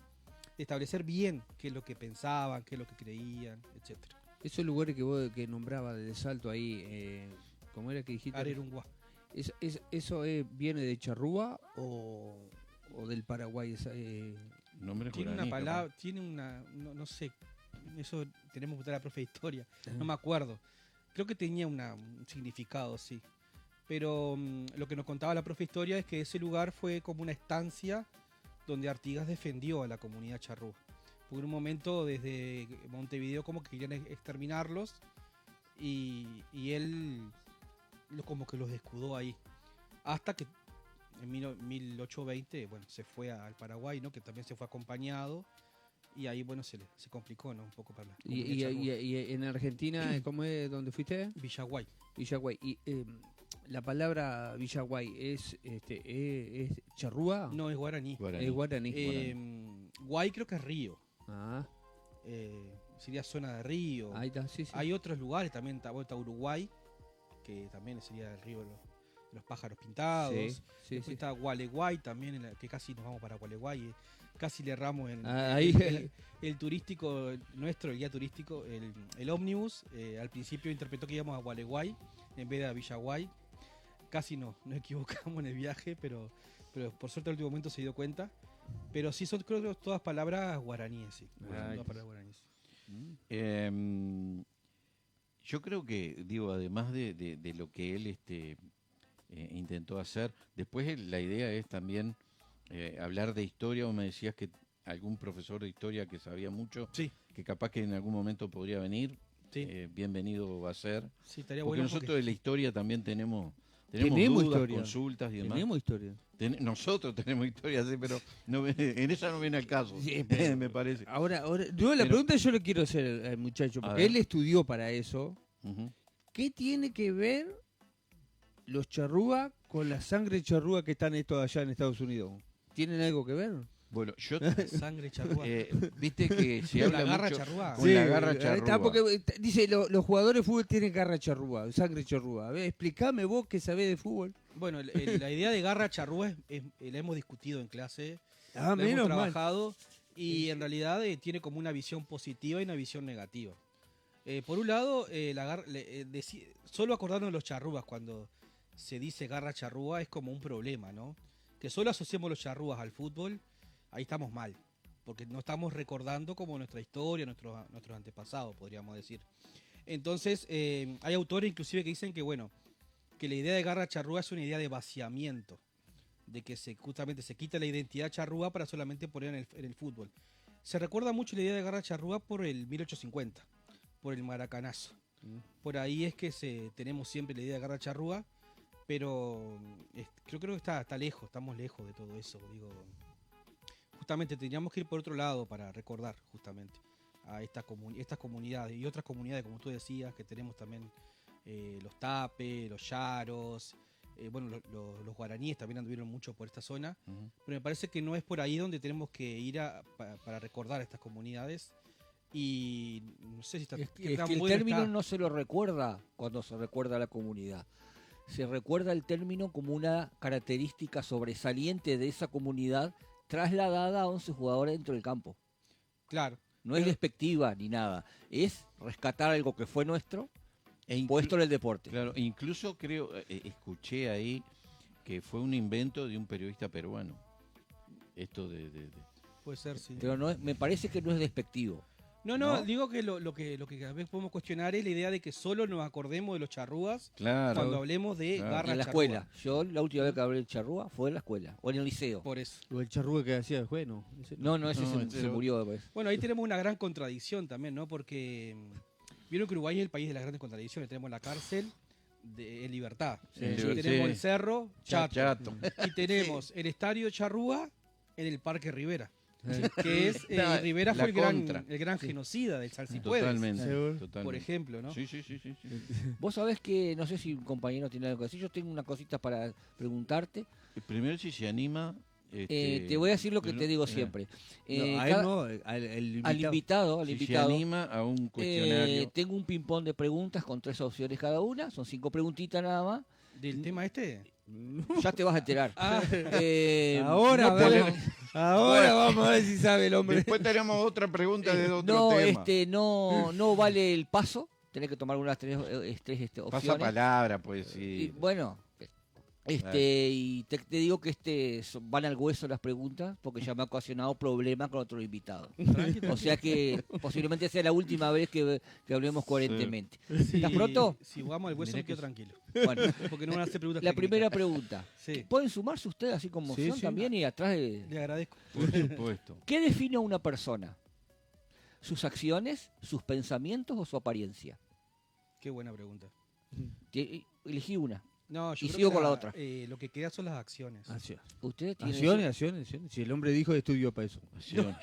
establecer bien qué es lo que pensaban, qué es lo que creían, etcétera. Esos lugares que vos que nombrabas del Salto ahí, ¿cómo era que dijiste? Arerunguá. ¿Eso viene de Charrúa o del Paraguay? Nombre Tiene guaraní, una palabra, tiene una, no sé, eso tenemos que buscar a la profe de historia, no me acuerdo. Creo que tenía un significado, sí. Pero lo que nos contaba la profe de historia es que ese lugar fue como una estancia donde Artigas defendió a la comunidad charrúa. Por un momento desde Montevideo como que querían exterminarlos y él como que los descudó ahí. Hasta que en 1820, bueno, se fue al Paraguay, ¿no? Que también se fue acompañado. Y ahí, bueno, se complicó, ¿no? Un poco para la comunidad charrúa. Y en Argentina, ¿cómo es? ¿Dónde fuiste? Villaguay. Villaguay. Y la palabra Villaguay es charrúa. No, es guaraní. Es guaraní. Guay creo que es río. Ah, Sería zona de río. ahí está, sí. Hay otros lugares también, está Uruguay, que también sería el río de los pájaros pintados. Sí, Después está Gualeguay también, que casi nos vamos para Gualeguay. Casi le erramos el turístico nuestro, el guía turístico, el ómnibus. Al principio interpretó que íbamos a Gualeguay en vez de a Villaguay. Casi nos equivocamos en el viaje, pero por suerte al último momento se dio cuenta. Pero sí son, creo que todas palabras guaraníes, sí. Todas palabras guaraníes. Yo creo que, digo, además de lo que él intentó hacer, después la idea es también hablar de historia. Vos me decías que algún profesor de historia que sabía mucho, Sí. que capaz que en algún momento podría venir, Sí. bienvenido va a ser. Sí, estaría Porque bueno. nosotros de la historia también tenemos Tenemos dudas, historia. consultas y demás. Tenemos historia. Nosotros tenemos historia, sí, pero en esa no viene al caso, Sí, pero- me parece. Ahora, yo la pregunta yo le quiero hacer al muchacho, A porque ver. él estudió para eso. Ujú. ¿Qué tiene que ver los charrúa con la sangre charrúa que están estos allá en Estados Unidos? ¿Tienen algo que ver? Bueno, yo Sangre charrúa. viste que se Con habla la garra mucho charrúa. con la garra ahí está, charrúa. porque dice, los jugadores de fútbol tienen garra charrúa, sangre charrúa. A ver, explícame vos que sabés de fútbol. Bueno, la idea de garra charrúa la hemos discutido en clase, Ah, la hemos menos mal. trabajado y en realidad tiene como una visión positiva y una visión negativa. Por un lado, solo acordarnos de los charrúas cuando se dice garra charrúa es como un problema, ¿no? Que solo asociemos los charrúas al fútbol, ahí estamos mal, porque no estamos recordando como nuestra historia, nuestros antepasados, podríamos decir. Entonces, hay autores inclusive que dicen que, bueno, que la idea de garra charrúa es una idea de vaciamiento, de que justamente se quita la identidad charrúa para solamente poner en el fútbol. Se recuerda mucho la idea de garra charrúa por el 1850, por el maracanazo. Por ahí es que tenemos siempre la idea de garra charrúa, pero creo que está lejos, estamos lejos de todo eso. Digo, justamente tendríamos que ir por otro lado para recordar justamente a estas comunidades y otras comunidades, como tú decías, que tenemos también los Tape, los Yaros, bueno, los guaraníes también anduvieron mucho por esta zona, Ujú. pero me parece que no es por ahí donde tenemos que ir para recordar a estas comunidades. Y no sé si está, Es qué tan que el bueno término está. no se lo recuerda cuando se recuerda a la comunidad. Se recuerda el término como una característica sobresaliente de esa comunidad trasladada a 11 jugadores dentro del campo. Claro. No es despectiva ni nada. Es rescatar algo que fue nuestro, E puesto en el deporte. Claro, incluso creo, escuché ahí que fue un invento de un periodista peruano. Esto de Puede ser, sí. Pero me parece que no es despectivo. No, ¿no? digo que lo que a veces podemos cuestionar es la idea de que solo nos acordemos de los charrúas claro, cuando hablemos de Claro. garra En la charrúa. escuela. Yo la última vez que hablé de charrúa fue en la escuela. O en el liceo. Por eso. O el charrúa que hacía el juez, ¿no? No, ese No, se murió después. Bueno, ahí tenemos una gran contradicción también, ¿no? Porque vieron que Uruguay es el país de las grandes contradicciones. Tenemos la cárcel en libertad. Sí, Y sí. tenemos el cerro, chato. Chato. Y tenemos el estadio Charrúa en el Parque Rivera. Que es, La- Rivera la fue contra. el gran genocida del Sal Si Puedes, Totalmente, Seguro. totalmente. por ejemplo, ¿no? Sí, sí, sí, sí, sí. Vos sabés que, no sé si un compañero tiene algo que decir, yo tengo una cosita para preguntarte. Primero, si se anima. Te voy a decir lo que pero- te digo siempre. No, a él no, al invitado. Al Si se invitado. anima a un cuestionario. Tengo un ping-pong de preguntas con 3 opciones cada una, son 5 preguntitas nada más. ¿Del tema este? Ya te vas a enterar. Ah, Ahora, no a ver, podemos- ahora vamos a ver si sabe el hombre. Después tenemos otra pregunta de otro no, tema. no vale el paso. Tenés que tomar unas 3 opciones. Pasa palabra, pues Y, sí. bueno, Claro. y te digo que van al hueso las preguntas porque ya me ha ocasionado problemas con otros invitados. O sea que posiblemente sea la última vez que hablemos coherentemente. ¿Estás pronto? Si jugamos al hueso, me quedo tranquilo. Bueno, Porque no van a hacer preguntas la técnicas. primera pregunta. Sí, ¿Pueden sumarse ustedes así como Sí, son sí. también y atrás de... le agradezco. Por supuesto. ¿Qué define a una persona? ¿Sus acciones, sus pensamientos o su apariencia? Qué buena pregunta. Elegí una. No, yo Y creo sigo que con la otra. lo que queda son las acciones. ¿Ustedes tienen Acciones, acciones. Si el hombre dijo estudió para eso. Acción.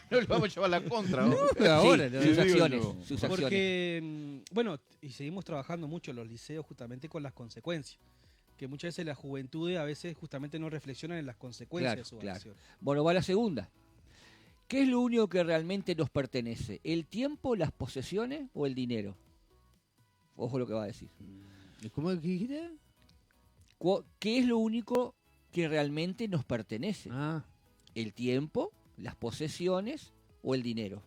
No le vamos a llevar la contra. ¿no? Ahora, Sí, ¿no? sus Yo digo acciones, yo. sus acciones. Porque, bueno, y seguimos trabajando mucho en los liceos justamente con las consecuencias. Que muchas veces la juventud a veces justamente no reflexionan en las consecuencias de su Claro. acción. Bueno, va la segunda. ¿Qué es lo único que realmente nos pertenece? ¿El tiempo, las posesiones o el dinero? Ojo lo que va a decir. ¿Cómo dijiste? ¿Qué es lo único que realmente nos pertenece? Ah, ¿El tiempo, las posesiones o el dinero?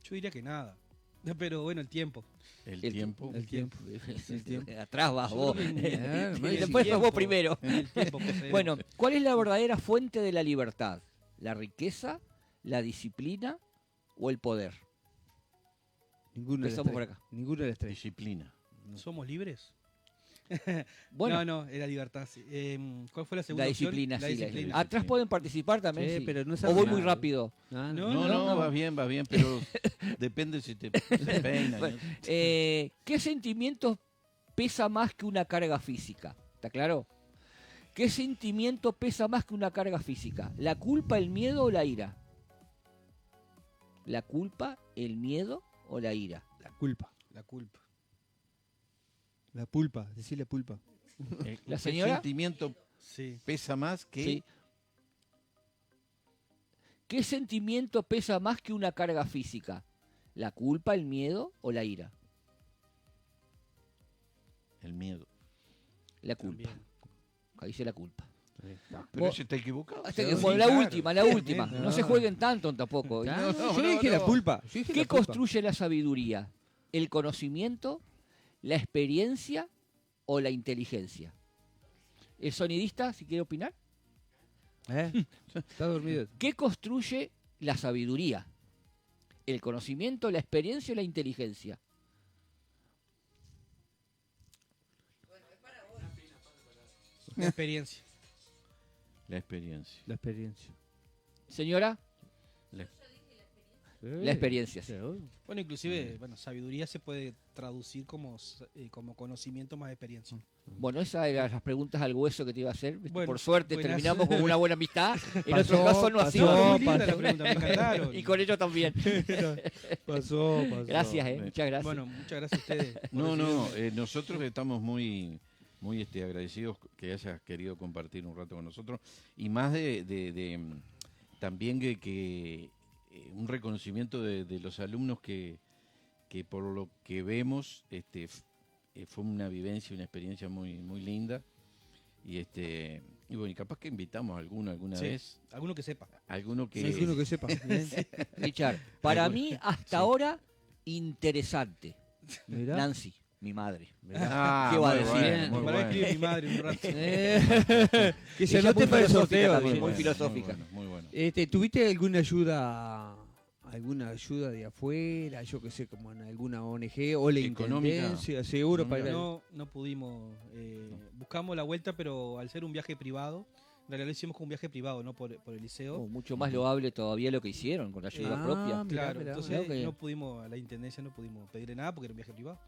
Yo diría que nada. Pero bueno, el tiempo. El El tiempo. el tiempo. El tiempo. Atrás vas vos. Yo creo que Ah, Y el después vas vos tiempo. primero. El tiempo posee. Bueno, ¿cuál es la verdadera fuente de la libertad? ¿La riqueza, la disciplina o el poder? Ninguno de las Empezamos por tres. acá. Ninguno de las tres. Disciplina. ¿Somos libres? Bueno, No, era libertad. Sí. ¿Cuál fue la segunda la opción? disciplina, La sí. disciplina. Atrás pueden participar también. Sí, sí. pero no O sabe voy nada. muy rápido. Ah, No, No, vas bien, pero depende si te se peina. Bueno, ¿no? ¿Qué sentimiento pesa más que una carga física? ¿Está claro? ¿Qué sentimiento pesa más que una carga física? ¿La culpa, el miedo o la ira? ¿La culpa, el miedo o la ira? La culpa. La culpa. La pulpa. Decir la pulpa. ¿La ¿Qué señora? sentimiento Sí. pesa más que Sí. ¿Qué sentimiento pesa más que una carga física? ¿La culpa, el miedo o la ira? el miedo? La culpa. También. Acá dice la culpa. Pero Vos- ese está equivocado. Bueno, la claro. última, la última. No se jueguen tanto tampoco. Claro, no, yo no, dije no. la pulpa. Yo dije ¿Qué la pulpa. construye la sabiduría? ¿El conocimiento, la experiencia o la inteligencia? ¿El sonidista, si quiere opinar? Está dormido. ¿Qué construye la sabiduría? ¿El conocimiento, la experiencia o la inteligencia? La experiencia. La experiencia. La experiencia. Señora, La- la experiencia. Sí. Bueno, inclusive, bueno, sabiduría se puede traducir como conocimiento más experiencia. Bueno, esas eran las preguntas al hueso que te iba a hacer. Bueno, Por suerte buenas. terminamos con una buena amistad. En Pasó, otros casos no así. pasó. Muy linda la pasó. pregunta, me encantaron. Y con ellos también. Pasó. Gracias, muchas gracias. Bueno, muchas gracias a ustedes. por No, recibirme. nosotros estamos muy agradecidos que hayas querido compartir un rato con nosotros y más también que un reconocimiento de los alumnos que por lo que vemos fue una vivencia, una experiencia muy linda y bueno, y capaz que invitamos a alguna Sí, vez, alguno que sepa. alguno que Alguno que sepa. Richard, para mí hasta ahora interesante. Mirá. Nancy, mi madre. Ah, ¿Qué va a muy decir? bueno, muy Para bueno. escribir mi madre un rato. Que se Ella anote muy para el filosófica sorteo. también, digo. muy filosófica. Muy bueno. ¿Tuviste alguna ayuda de afuera, yo qué sé, como en alguna ONG o la Económica. intendencia, seguro Económica. para ir No pudimos. Buscamos la vuelta, pero al ser un viaje privado, en realidad lo hicimos como un viaje privado, no por el liceo. Mucho más loable todavía lo que hicieron con la ayuda Ah, propia. mirá, Claro, mirá. entonces Creo que- no pudimos, a la intendencia no pudimos pedirle nada porque era un viaje privado.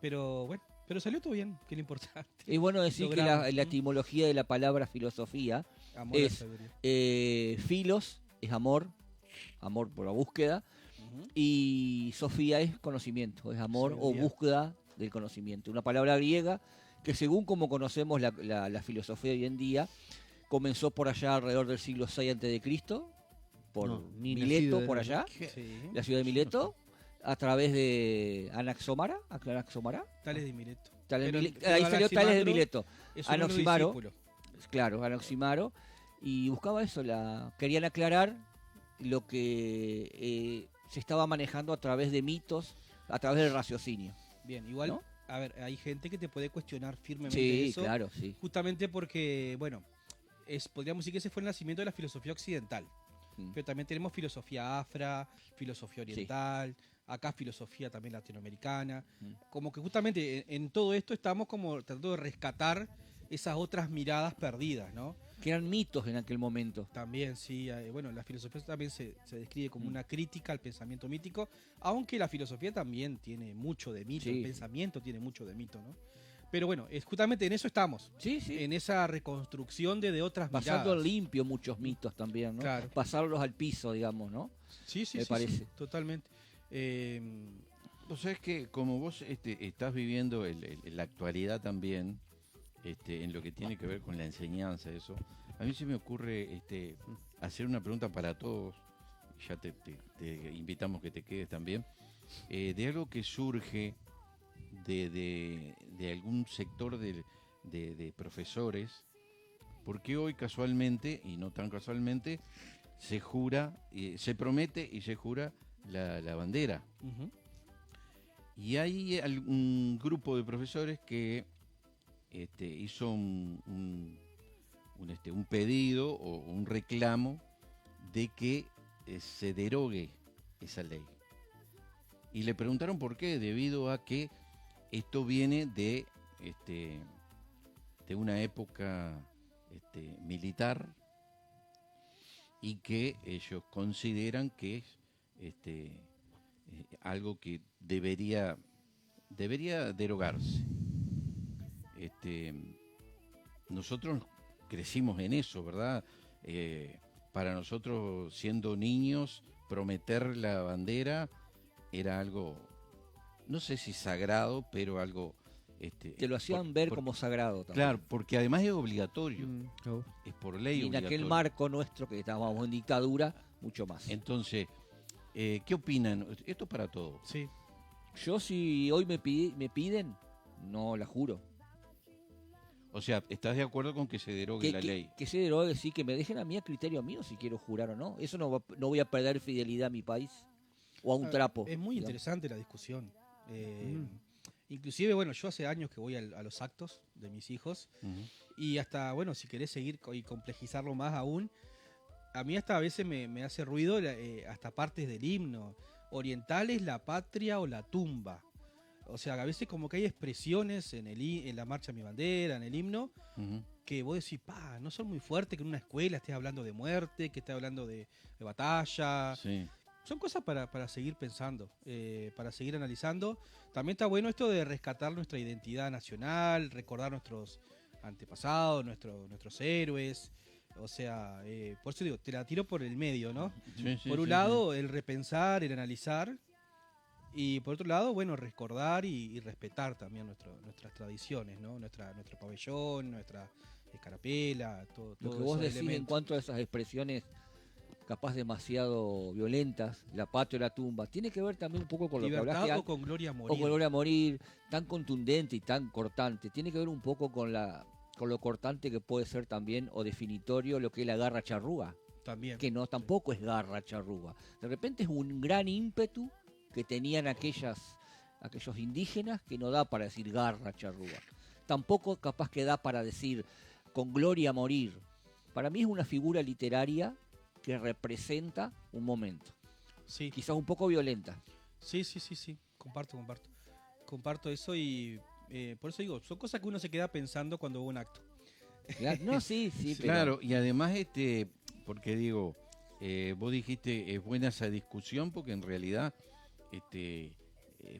Pero bueno, pero salió todo bien, que es lo importante. Es bueno decir que Logramos. la etimología de la palabra filosofía Amor a la Es- sabiduría. filos es amor, amor por la búsqueda, y Sofía es conocimiento, es amor o Sabiduría. búsqueda del conocimiento. Una palabra griega que según como conocemos la filosofía hoy en día, comenzó por allá alrededor del siglo VI a.C., por No, ni Mileto, nacido por era. allá, Sí. la ciudad de Mileto, a través de Anaxómara, Tales de Mileto. Tales Pero- Mile- pero ahí salió Tales de Anaximandro Mileto, es uno de los Anaximaro. discípulos. Claro, Anaximaro, y buscaba eso, querían aclarar lo que se estaba manejando a través de mitos, a través del raciocinio. Bien, igual, ¿No? a ver, hay gente que te puede cuestionar firmemente Sí, eso. claro, sí. Justamente porque, bueno, podríamos decir que ese fue el nacimiento de la filosofía occidental. Mm. Pero también tenemos filosofía afra, filosofía oriental, acá filosofía también latinoamericana. Mm. Como que justamente en todo esto estamos como tratando de rescatar esas otras miradas perdidas, ¿no? Que eran mitos en aquel momento. También, sí, bueno, la filosofía también se describe como Mm. una crítica al pensamiento mítico, aunque la filosofía también tiene mucho de mito, Sí. el pensamiento tiene mucho de mito, ¿no? Pero bueno, justamente en eso estamos, Sí, sí. en esa reconstrucción de otras Pasando miradas. limpio muchos mitos también, ¿no? Claro. Pasarlos al piso, digamos, ¿no? Sí, sí, me sí, parece. sí, totalmente. Vos sabés que como vos estás viviendo la actualidad también, en lo que tiene que ver con la enseñanza, eso, a mí se me ocurre hacer una pregunta para todos, ya te invitamos que te quedes también, de algo que surge de algún sector de profesores, porque hoy casualmente, y no tan casualmente, se jura, se promete y se jura la bandera. Ujú. Y hay un grupo de profesores que hizo un pedido o un reclamo de que se derogue esa ley. Y le preguntaron por qué, debido a que esto viene de una época militar y que ellos consideran que es algo que debería derogarse. Nosotros crecimos en eso, ¿verdad? Para nosotros, siendo niños, prometer la bandera era algo, no sé si sagrado, pero algo... Te lo hacían ver como sagrado también. Claro, porque además es obligatorio, Oh. es por ley Y en obligatorio. aquel marco nuestro, que estábamos en dictadura, mucho más. Entonces, ¿qué opinan? Esto es para todos. Sí, Yo si hoy me piden, no la juro. O sea, ¿estás de acuerdo con que se derogue la ley? Que se derogue, sí, que me dejen a mí a criterio mío si quiero jurar o no. Eso no voy a perder fidelidad a mi país o a un trapo. es muy digamos. interesante la discusión. Inclusive, bueno, yo hace años que voy a los actos de mis hijos Ujú. y hasta, bueno, si querés seguir y complejizarlo más aún, a mí hasta a veces me hace ruido hasta partes del himno. Orientales, la patria o la tumba. O sea, a veces como que hay expresiones en la marcha Mi Bandera, en el himno, Ujú. que vos decís, no son muy fuertes, que en una escuela estés hablando de muerte, que estés hablando de batalla. Sí. Son cosas para seguir pensando, para seguir analizando. También está bueno esto de rescatar nuestra identidad nacional, recordar nuestros antepasados, nuestros héroes. O sea, por eso digo, te la tiro por el medio, ¿no? Sí, sí, Por un sí, lado, el repensar, el analizar. Y por otro lado, bueno, recordar y respetar también nuestras tradiciones, ¿no? Nuestro pabellón, nuestra escarapela, todo Lo que esos vos decís en elementos. cuanto a esas expresiones capaz demasiado violentas, la patria o la tumba, tiene que ver también un poco con lo que Libertad hablaste o con gloria a o morir. con Gloria a morir, tan contundente y tan cortante. Tiene que ver un poco con lo cortante que puede ser también o definitorio lo que es la garra charrúa, También. que no tampoco es garra charrúa. De repente es un gran ímpetu que tenían aquellos indígenas que no da para decir garra charrúa. Tampoco capaz que da para decir con gloria a morir. Para mí es una figura literaria que representa un momento, Sí. quizás un poco violenta. Sí. Comparto. Comparto eso y por eso digo, son cosas que uno se queda pensando cuando va a un acto. Claro, no, sí, pero Claro, y además, porque digo, vos dijiste, es buena esa discusión porque en realidad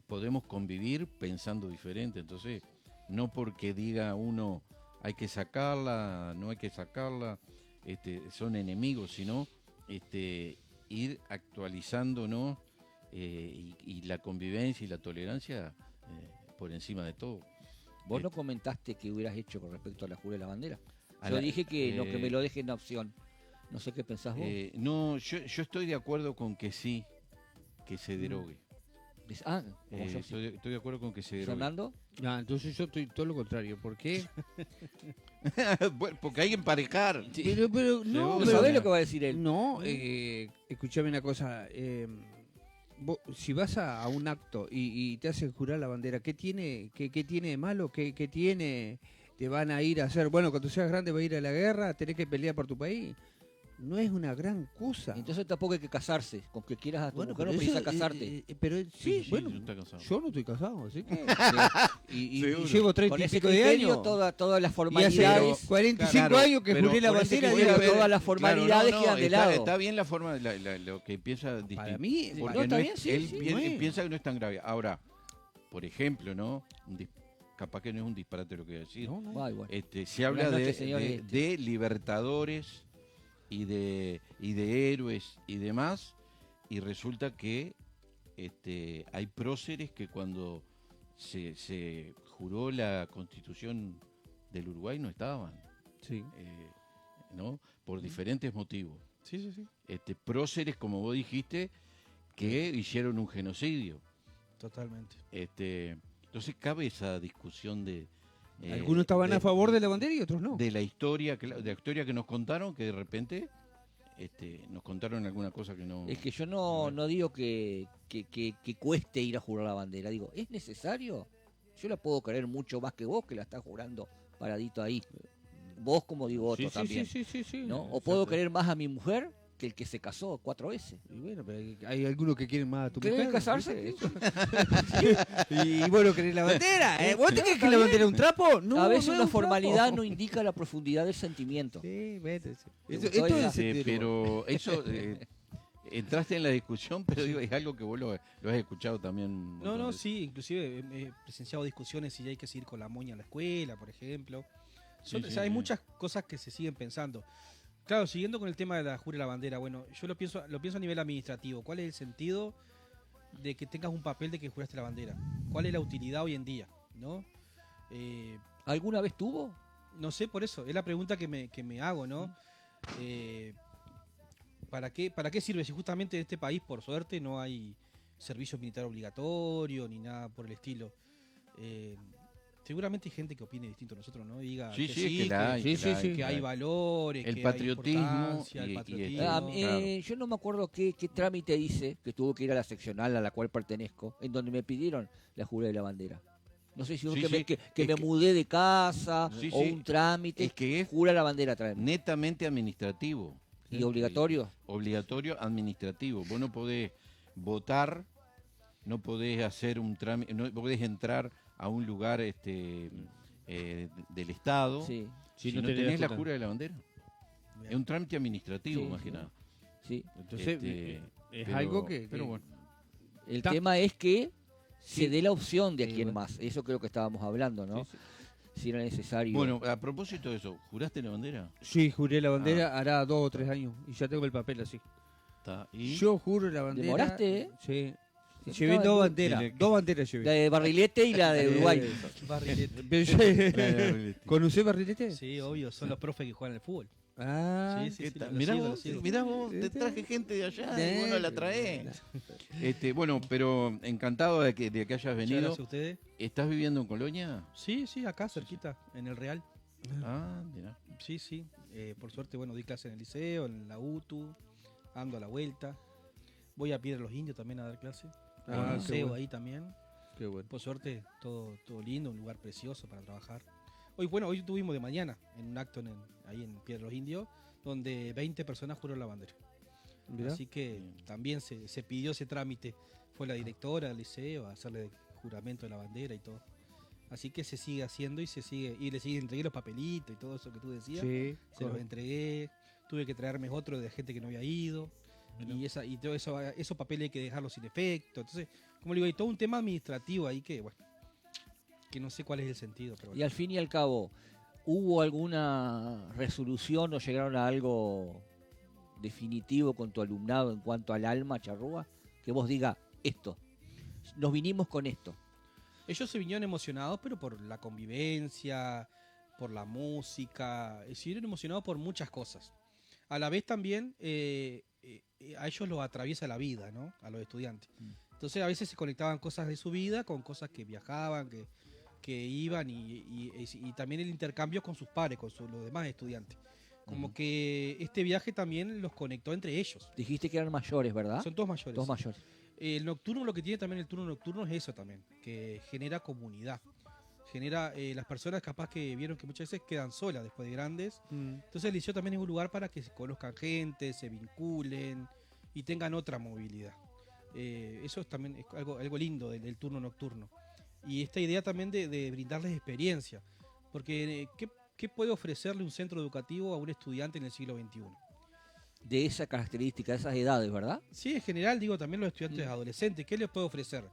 podemos convivir pensando diferente. Entonces, no porque diga uno hay que sacarla, no hay que sacarla, son enemigos, sino ir actualizando, ¿no? Y la convivencia y la tolerancia por encima de todo. Vos no comentaste qué hubieras hecho con respecto a la jura de la bandera. A Yo la- dije que no, que me lo dejen en opción. No sé qué pensás vos. No, yo estoy de acuerdo con que sí, que se derogue. Como yo sí. Estoy de acuerdo con que se derogue. ¿Fernando? Ah, entonces yo estoy todo lo contrario. ¿Por qué? Bueno, porque hay que emparejar. Pero ¿No pero- sabés lo que va a decir él? No, escuchame una cosa. Si vas a un acto y te hacen jurar la bandera, ¿qué tiene de malo? ¿Qué tiene? ¿Te van a ir a hacer? Bueno, cuando seas grande vas a ir a la guerra, tenés que pelear por tu país. No es una gran cosa. Entonces tampoco hay que casarse. Con que quieras a tu Bueno, mujer no pero precisas eso, casarte. pero sí, bueno, yo estoy casado. yo no estoy casado, así que... y Seguro. llevo 30 Con y ese pico de criterio, años. todas las Y hace formalidades. 45 Claro, años que pero juré la por ese bandera. criterio, digo, todas las formalidades quedan de lado. Está bien la forma, lo que piensa distinto. Para mí, Porque no, está no bien, es- sí, él sí, pi- no es. piensa que no es tan grave. Ahora, por ejemplo, ¿no? Capaz que no es un disparate lo que voy a decir. no, no. Ay, bueno. Se habla Buenas noches, señor. de libertadores y de héroes y demás, y resulta que hay próceres que cuando se juró la Constitución del Uruguay no estaban, Sí. ¿no? Por diferentes motivos. Sí, sí, sí. Próceres, como vos dijiste, que hicieron un genocidio. Totalmente. Entonces cabe esa discusión de... Algunos estaban a favor de la bandera y otros no. de la historia que nos contaron, que de repente nos contaron alguna cosa que no... Es que yo no digo que cueste ir a jurar la bandera. Digo, ¿es necesario? Yo la puedo querer mucho más que vos, que la estás jurando paradito ahí. Vos, como digo, otro también. sí. ¿No? O puedo querer más a mi mujer que el que se casó 4 veces. Y bueno, pero hay algunos que quieren más a tu ¿Querés mujer. casarse? Y vos no querés la bandera. ¿Vos te crees que está la bien. bandera es un trapo? No, A veces no es una un formalidad trapo. no indica la profundidad del sentimiento. Sí, vete. Sí. ¿Te Esto gustó es esa? sentido común. pero eso... entraste en la discusión, pero digo, es algo que vos lo has escuchado también. No, sí, inclusive he presenciado discusiones si hay que seguir con la moña a la escuela, por ejemplo. Sí, O sí, sea, hay sí. muchas cosas que se siguen pensando. Claro, siguiendo con el tema de la jura de la bandera, bueno, yo lo pienso a nivel administrativo. ¿Cuál es el sentido de que tengas un papel de que juraste la bandera? ¿Cuál es la utilidad hoy en día? ¿No? ¿Alguna vez tuvo? No sé, por eso, es la pregunta que me hago, ¿no? ¿Para qué sirve si justamente en este país, por suerte, no hay servicio militar obligatorio ni nada por el estilo? Seguramente hay gente que opine distinto a nosotros, ¿no? Y diga Sí, que sí, es que la hay. Sí, que la sí, hay, que la hay hay. valores, El que patriotismo hay importancia, el y patriotismo. Claro. Yo no me acuerdo qué trámite hice, que tuvo que ir a la seccional a la cual pertenezco, en donde me pidieron la jura de la bandera. No sé si fue Sí, que, sí. que Es me que- mudé de casa Sí, o sí. un trámite. Es que es jura la bandera traerme. netamente administrativo. ¿Y obligatorio? Obligatorio administrativo. Vos no podés votar, no podés hacer un trámite, no podés entrar a un lugar del Estado Sí, si no no tenés tenés la total. jura de la bandera. Es un trámite administrativo, Sí, más que sí. nada. sí. Entonces, es Pero- algo que... Pero bueno. El Ta- tema es que se Sí. dé la opción de a Sí, quién bueno. más. Eso creo que estábamos hablando, ¿no? Sí, Si era necesario. Bueno, a propósito de eso, ¿juraste la bandera? Sí, juré la bandera hará 2 o 3 años y ya tengo el papel así. Está. ¿Y? Yo juro la bandera... ¿Demoraste, eh? Sí. Sí, Llevé estaba 2 en- banderas, Sí, 2 banderas la llevé. de Barrilete y la de Uruguay. Barrilete. Pero yo- ¿Conocés Barrilete? Sí, obvio, son los profes que juegan al fútbol. Ah, Sí, sí, ¿Qué sí, tal? lo Mirá sigo, vos, lo sigo. mirá vos, te traje gente de allá y vos no la traés. Sí. Bueno, pero encantado de que hayas Muchas venido. gracias a ustedes. ¿Estás viviendo en Colonia? Sí, sí, acá cerquita, en el Real. Ah, mirá. Sí, sí. Por suerte, bueno, di clase en el liceo, en la UTU, ando a la vuelta. Voy a Piedra de los Indios también a dar clase. Ah, Hay un qué museo bueno. ahí también. Qué bueno. Por suerte, todo lindo, un lugar precioso para trabajar. Hoy tuvimos de mañana en un acto ahí en Piedra de los Indios, donde 20 personas juraron la bandera. Mirá. Así que también se pidió ese trámite. Fue la directora del liceo a hacerle juramento de la bandera y todo. Así que se sigue haciendo y entregué los papelitos y todo eso que tú decías. Sí, Se los entregué, tuve que traerme otro de gente que no había ido. Y todo eso, esos papeles hay que dejarlos sin efecto. Entonces, como le digo, hay todo un tema administrativo ahí que, bueno, que no sé cuál es el sentido. Pero Y bueno. al fin y al cabo, ¿hubo alguna resolución o llegaron a algo definitivo con tu alumnado en cuanto al alma charrúa? Que vos digas esto, nos vinimos con esto. Ellos se vinieron emocionados, pero por la convivencia, por la música, se vinieron emocionados por muchas cosas. A la vez también a ellos los atraviesa la vida, ¿no? A los estudiantes. Entonces a veces se conectaban cosas de su vida con cosas que viajaban, que iban y también el intercambio con sus pares, con los demás estudiantes. Como que este viaje también los conectó entre ellos. Dijiste que eran mayores, ¿verdad? Son todos mayores. Todos mayores. El nocturno, lo que tiene también el turno nocturno es eso también, que genera comunidad. Genera las personas capaz que vieron que muchas veces quedan solas después de grandes. Entonces el liceo también es un lugar para que se conozcan gente, se vinculen y tengan otra movilidad. Eso es también algo lindo del turno nocturno. Y esta idea también de brindarles experiencia. Porque ¿qué puede ofrecerle un centro educativo a un estudiante en el siglo XXI? De esa característica, de esas edades, ¿verdad? Sí, en general, digo, también los estudiantes adolescentes, ¿qué les puede ofrecer?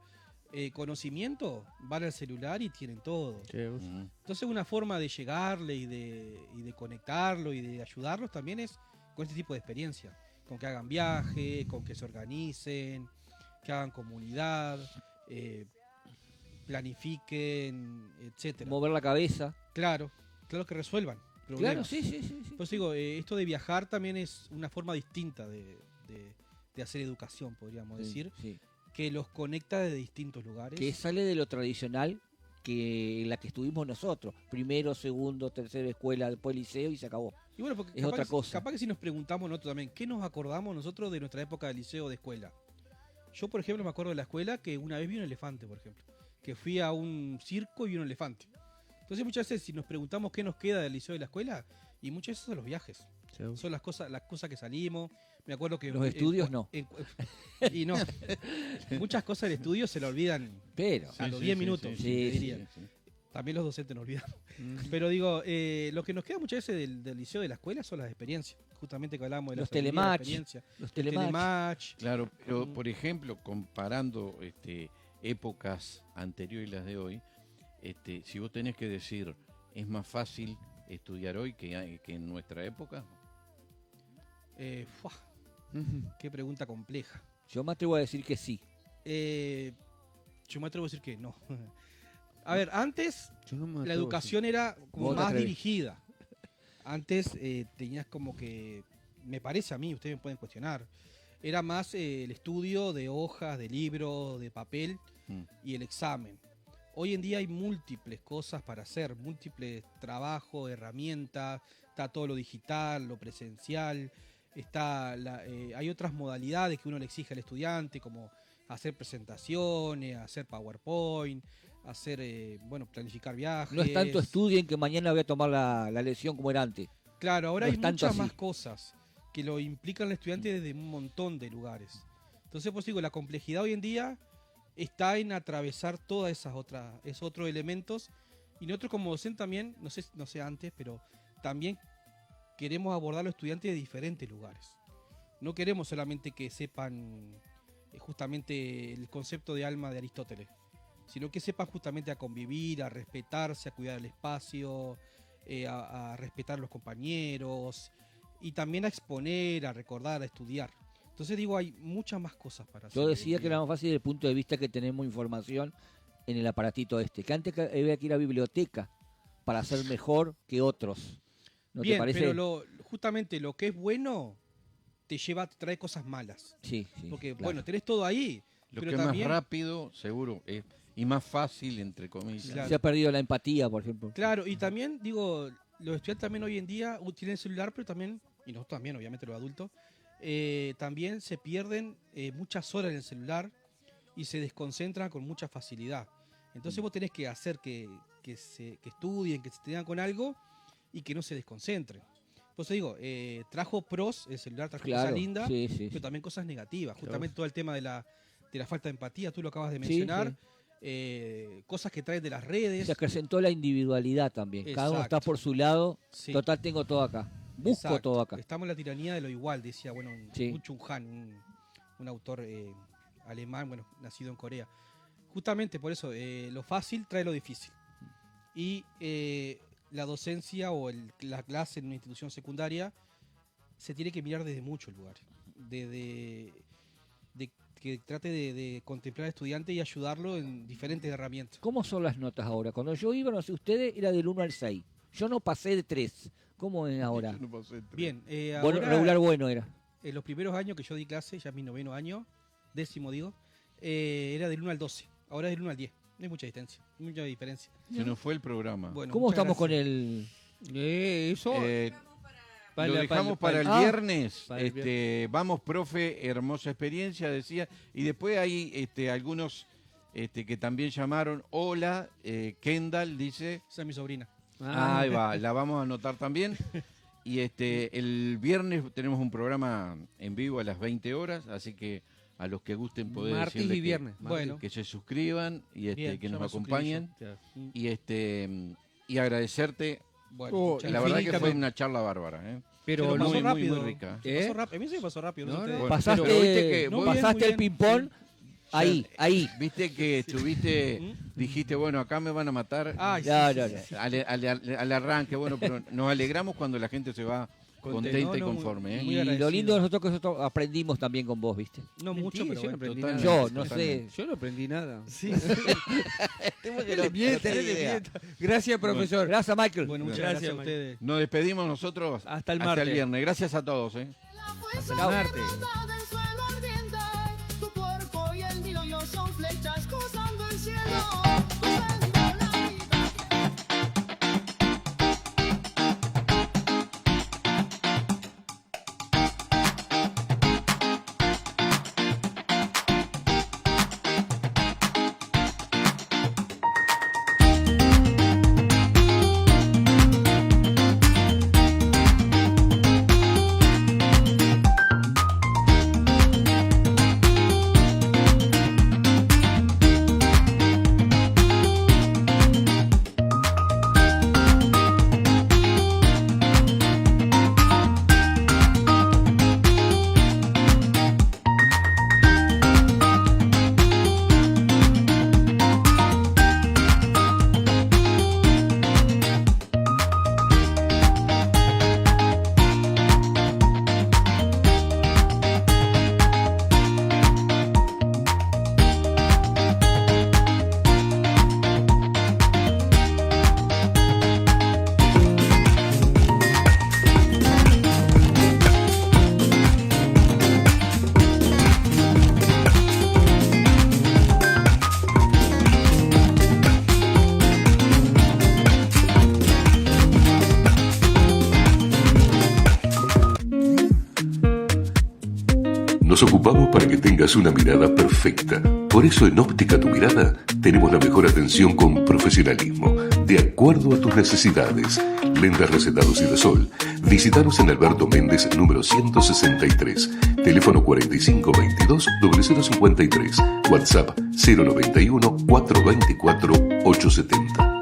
Conocimiento, van al celular y tienen todo. Entonces una forma de llegarle y de conectarlo y de ayudarlos también es con este tipo de experiencia. Con que hagan viaje, con que se organicen, que hagan comunidad, planifiquen, etcétera. Mover la cabeza. Claro que resuelvan problemas. Claro, sí. Pues digo, esto de viajar también es una forma distinta de hacer educación, podríamos decir, Sí. que los conecta de distintos lugares. Que sale de lo tradicional que la que estuvimos nosotros. Primero, segundo, tercera escuela, después liceo y se acabó. Y bueno, porque Es otra cosa. Capaz que si nos preguntamos nosotros también, ¿qué nos acordamos nosotros de nuestra época de liceo o de escuela? Yo, por ejemplo, me acuerdo de la escuela que una vez vi un elefante, por ejemplo. Que fui a un circo y vi un elefante. Entonces muchas veces si nos preguntamos qué nos queda del liceo y de la escuela, y muchas veces son los viajes. Son las cosas que salimos. Me acuerdo que Los estudios no. Y no. Muchas cosas del estudio se le olvidan Pero. a los 10 minutos, sí, te sí, diría. También los docentes nos olvidamos. Pero digo, lo que nos queda muchas veces del liceo y de la escuela son las experiencias. Justamente que hablábamos de Los la telematch. experiencia. Los telematch. Claro, pero por ejemplo, comparando épocas anteriores y las de hoy, si vos tenés que decir, ¿es más fácil estudiar hoy que en nuestra época? Fuah, qué pregunta compleja. Yo me atrevo a decir que sí. Yo me atrevo a decir que no. A ver, antes Yo no me la atrevo a educación era como Vos te más atrevés. dirigida. Antes tenías como que, me parece a mí, ustedes me pueden cuestionar, era más el estudio de hojas, de libros, de papel y el examen. Hoy en día hay múltiples cosas para hacer, múltiples trabajos, herramientas, está todo lo digital, lo presencial, hay otras modalidades que uno le exige al estudiante, como hacer presentaciones, hacer PowerPoint, planificar viajes. No es tanto estudien que mañana voy a tomar la lección como era antes. Claro, ahora No hay es tanto muchas así. más cosas que lo implican al estudiante desde un montón de lugares. Entonces, pues digo, la complejidad hoy en día está en atravesar todas esos otros elementos. Y nosotros como docente también, no sé antes, pero también queremos abordar a los estudiantes de diferentes lugares. No queremos solamente que sepan justamente el concepto de alma de Aristóteles, sino que sepan justamente a convivir, a respetarse, a cuidar el espacio, a respetar a los compañeros y también a exponer, a recordar, a estudiar. Entonces digo, hay muchas más cosas para hacer. Yo decía que era más fácil desde el punto de vista que tenemos información en el aparatito que antes había que ir a biblioteca para ser mejor que otros. ¿No Bien, te parece? pero justamente lo que es bueno te trae cosas malas. Sí. Porque, claro. bueno, tenés todo ahí. Lo pero que es también, más rápido, seguro, y más fácil, entre comillas. Claro. Se ha perdido la empatía, por ejemplo. Claro, y también, digo, los estudiantes también hoy en día tienen celular, pero también, y nosotros también, obviamente los adultos, también se pierden muchas horas en el celular y se desconcentran con mucha facilidad. Entonces vos tenés que hacer que estudien, que se tengan con algo y que no se desconcentren. Por eso digo, trajo pros, el celular trajo Claro, cosas lindas, sí. pero también cosas negativas. Justamente todo el tema de la falta de empatía, tú lo acabas de mencionar. Cosas que traen de las redes. Se acrecentó la individualidad también. Cada uno está Exacto. por su lado. Sí. Total, tengo todo acá. Busco Exacto. todo acá. Estamos en la tiranía de lo igual, decía Sí. Un Chung Han, un autor alemán, nacido en Corea. Justamente por eso, lo fácil trae lo difícil. Y la docencia o la clase en una institución secundaria se tiene que mirar desde muchos lugares. De que trate de contemplar al estudiante y ayudarlo en diferentes herramientas. ¿Cómo son las notas ahora? Cuando yo iba, no sé, ustedes era del 1 al 6. Yo no pasé de 3. ¿Cómo es ahora? Yo no pasé tres. Bien, Bueno, ahora, regular bueno era. en los primeros años que yo di clase, ya es mi 9º año, 10º digo, era del 1 al 12. Ahora es del 1 al 10. No hay mucha distancia, mucha diferencia. Se nos fue el programa. Bueno, ¿Cómo muchas estamos con gracias. el...? Eso. Lo dejamos para el viernes. para el Vamos, profe, hermosa experiencia, decía. Y después hay algunos que también llamaron. Hola, Kendall dice. Esa es mi sobrina. Ahí va, la vamos a anotar también. Y el viernes tenemos un programa en vivo a las 20 horas, así que a los que gusten poder Martes decirle y viernes. Bueno. que se suscriban y Bien, que ya nos me acompañen. Y agradecerte. Bueno, Oh, muchas La gracias. verdad que fue una charla bárbara. Pero Pero no, pasó muy, rápido. muy rica. Pasó rápido. A mí se me pasó rápido. No, No, sé no. ustedes. Bueno, pero viste que Pasaste, vos- pasaste Muy el bien, ping-pong sí. ahí. Viste que estuviste, dijiste, bueno, acá me van a matar Ay, sí, No, sí, no, sí, no. sí. al arranque, bueno, pero nos alegramos cuando la gente se va contenta y No, no, conforme. muy Y agradecido. lo lindo de nosotros que nosotros aprendimos también con vos, ¿viste? No mucho, pero yo no bueno. aprendí totalmente. nada. Yo, no sé. Totalmente. Yo no aprendí nada. Sí. Gracias, profesor. Gracias, Michael. Bueno, muchas Gracias, gracias a Mike. ustedes. Nos despedimos nosotros Hasta el martes. viernes. Gracias a todos. La fuerza Chao. del suelo ardiente, tu cuerpo y el mío yo son flechas cruzando el cielo. Cruzando la vida. Nos ocupamos para que tengas una mirada perfecta. Por eso en Óptica Tu Mirada tenemos la mejor atención con profesionalismo, de acuerdo a tus necesidades. Lentes recetados y de sol. Visítanos en Alberto Méndez, número 163. Teléfono 4522-0053. WhatsApp 091-424-870.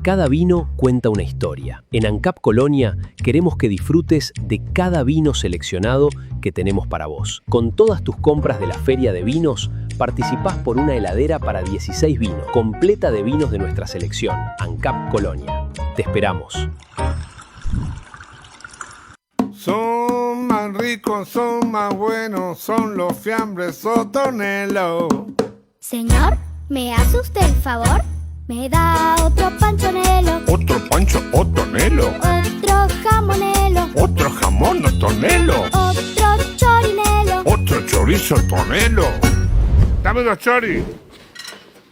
Cada vino cuenta una historia. En ANCAP Colonia queremos que disfrutes de cada vino seleccionado que tenemos para vos. Con todas tus compras de la Feria de Vinos, participás por una heladera para 16 vinos, completa de vinos de nuestra selección. ANCAP Colonia. Te esperamos. Son más ricos, son más buenos, son los fiambres Otonelo. Señor, ¿me hace usted el favor? Me da otro panchonelo, Otro pancho Otonelo, otro jamonelo, otro jamón Otonelo, otro chorinelo. otro chorizo Otonelo. Dame dos chori.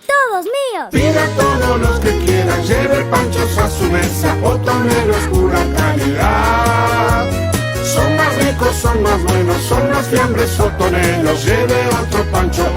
Todos míos. Pida todos los que quieran, lleve panchos a su mesa. Otonelo es pura calidad. Son más ricos, son más buenos, son los fiambres Otonelo. Lleve otro pancho.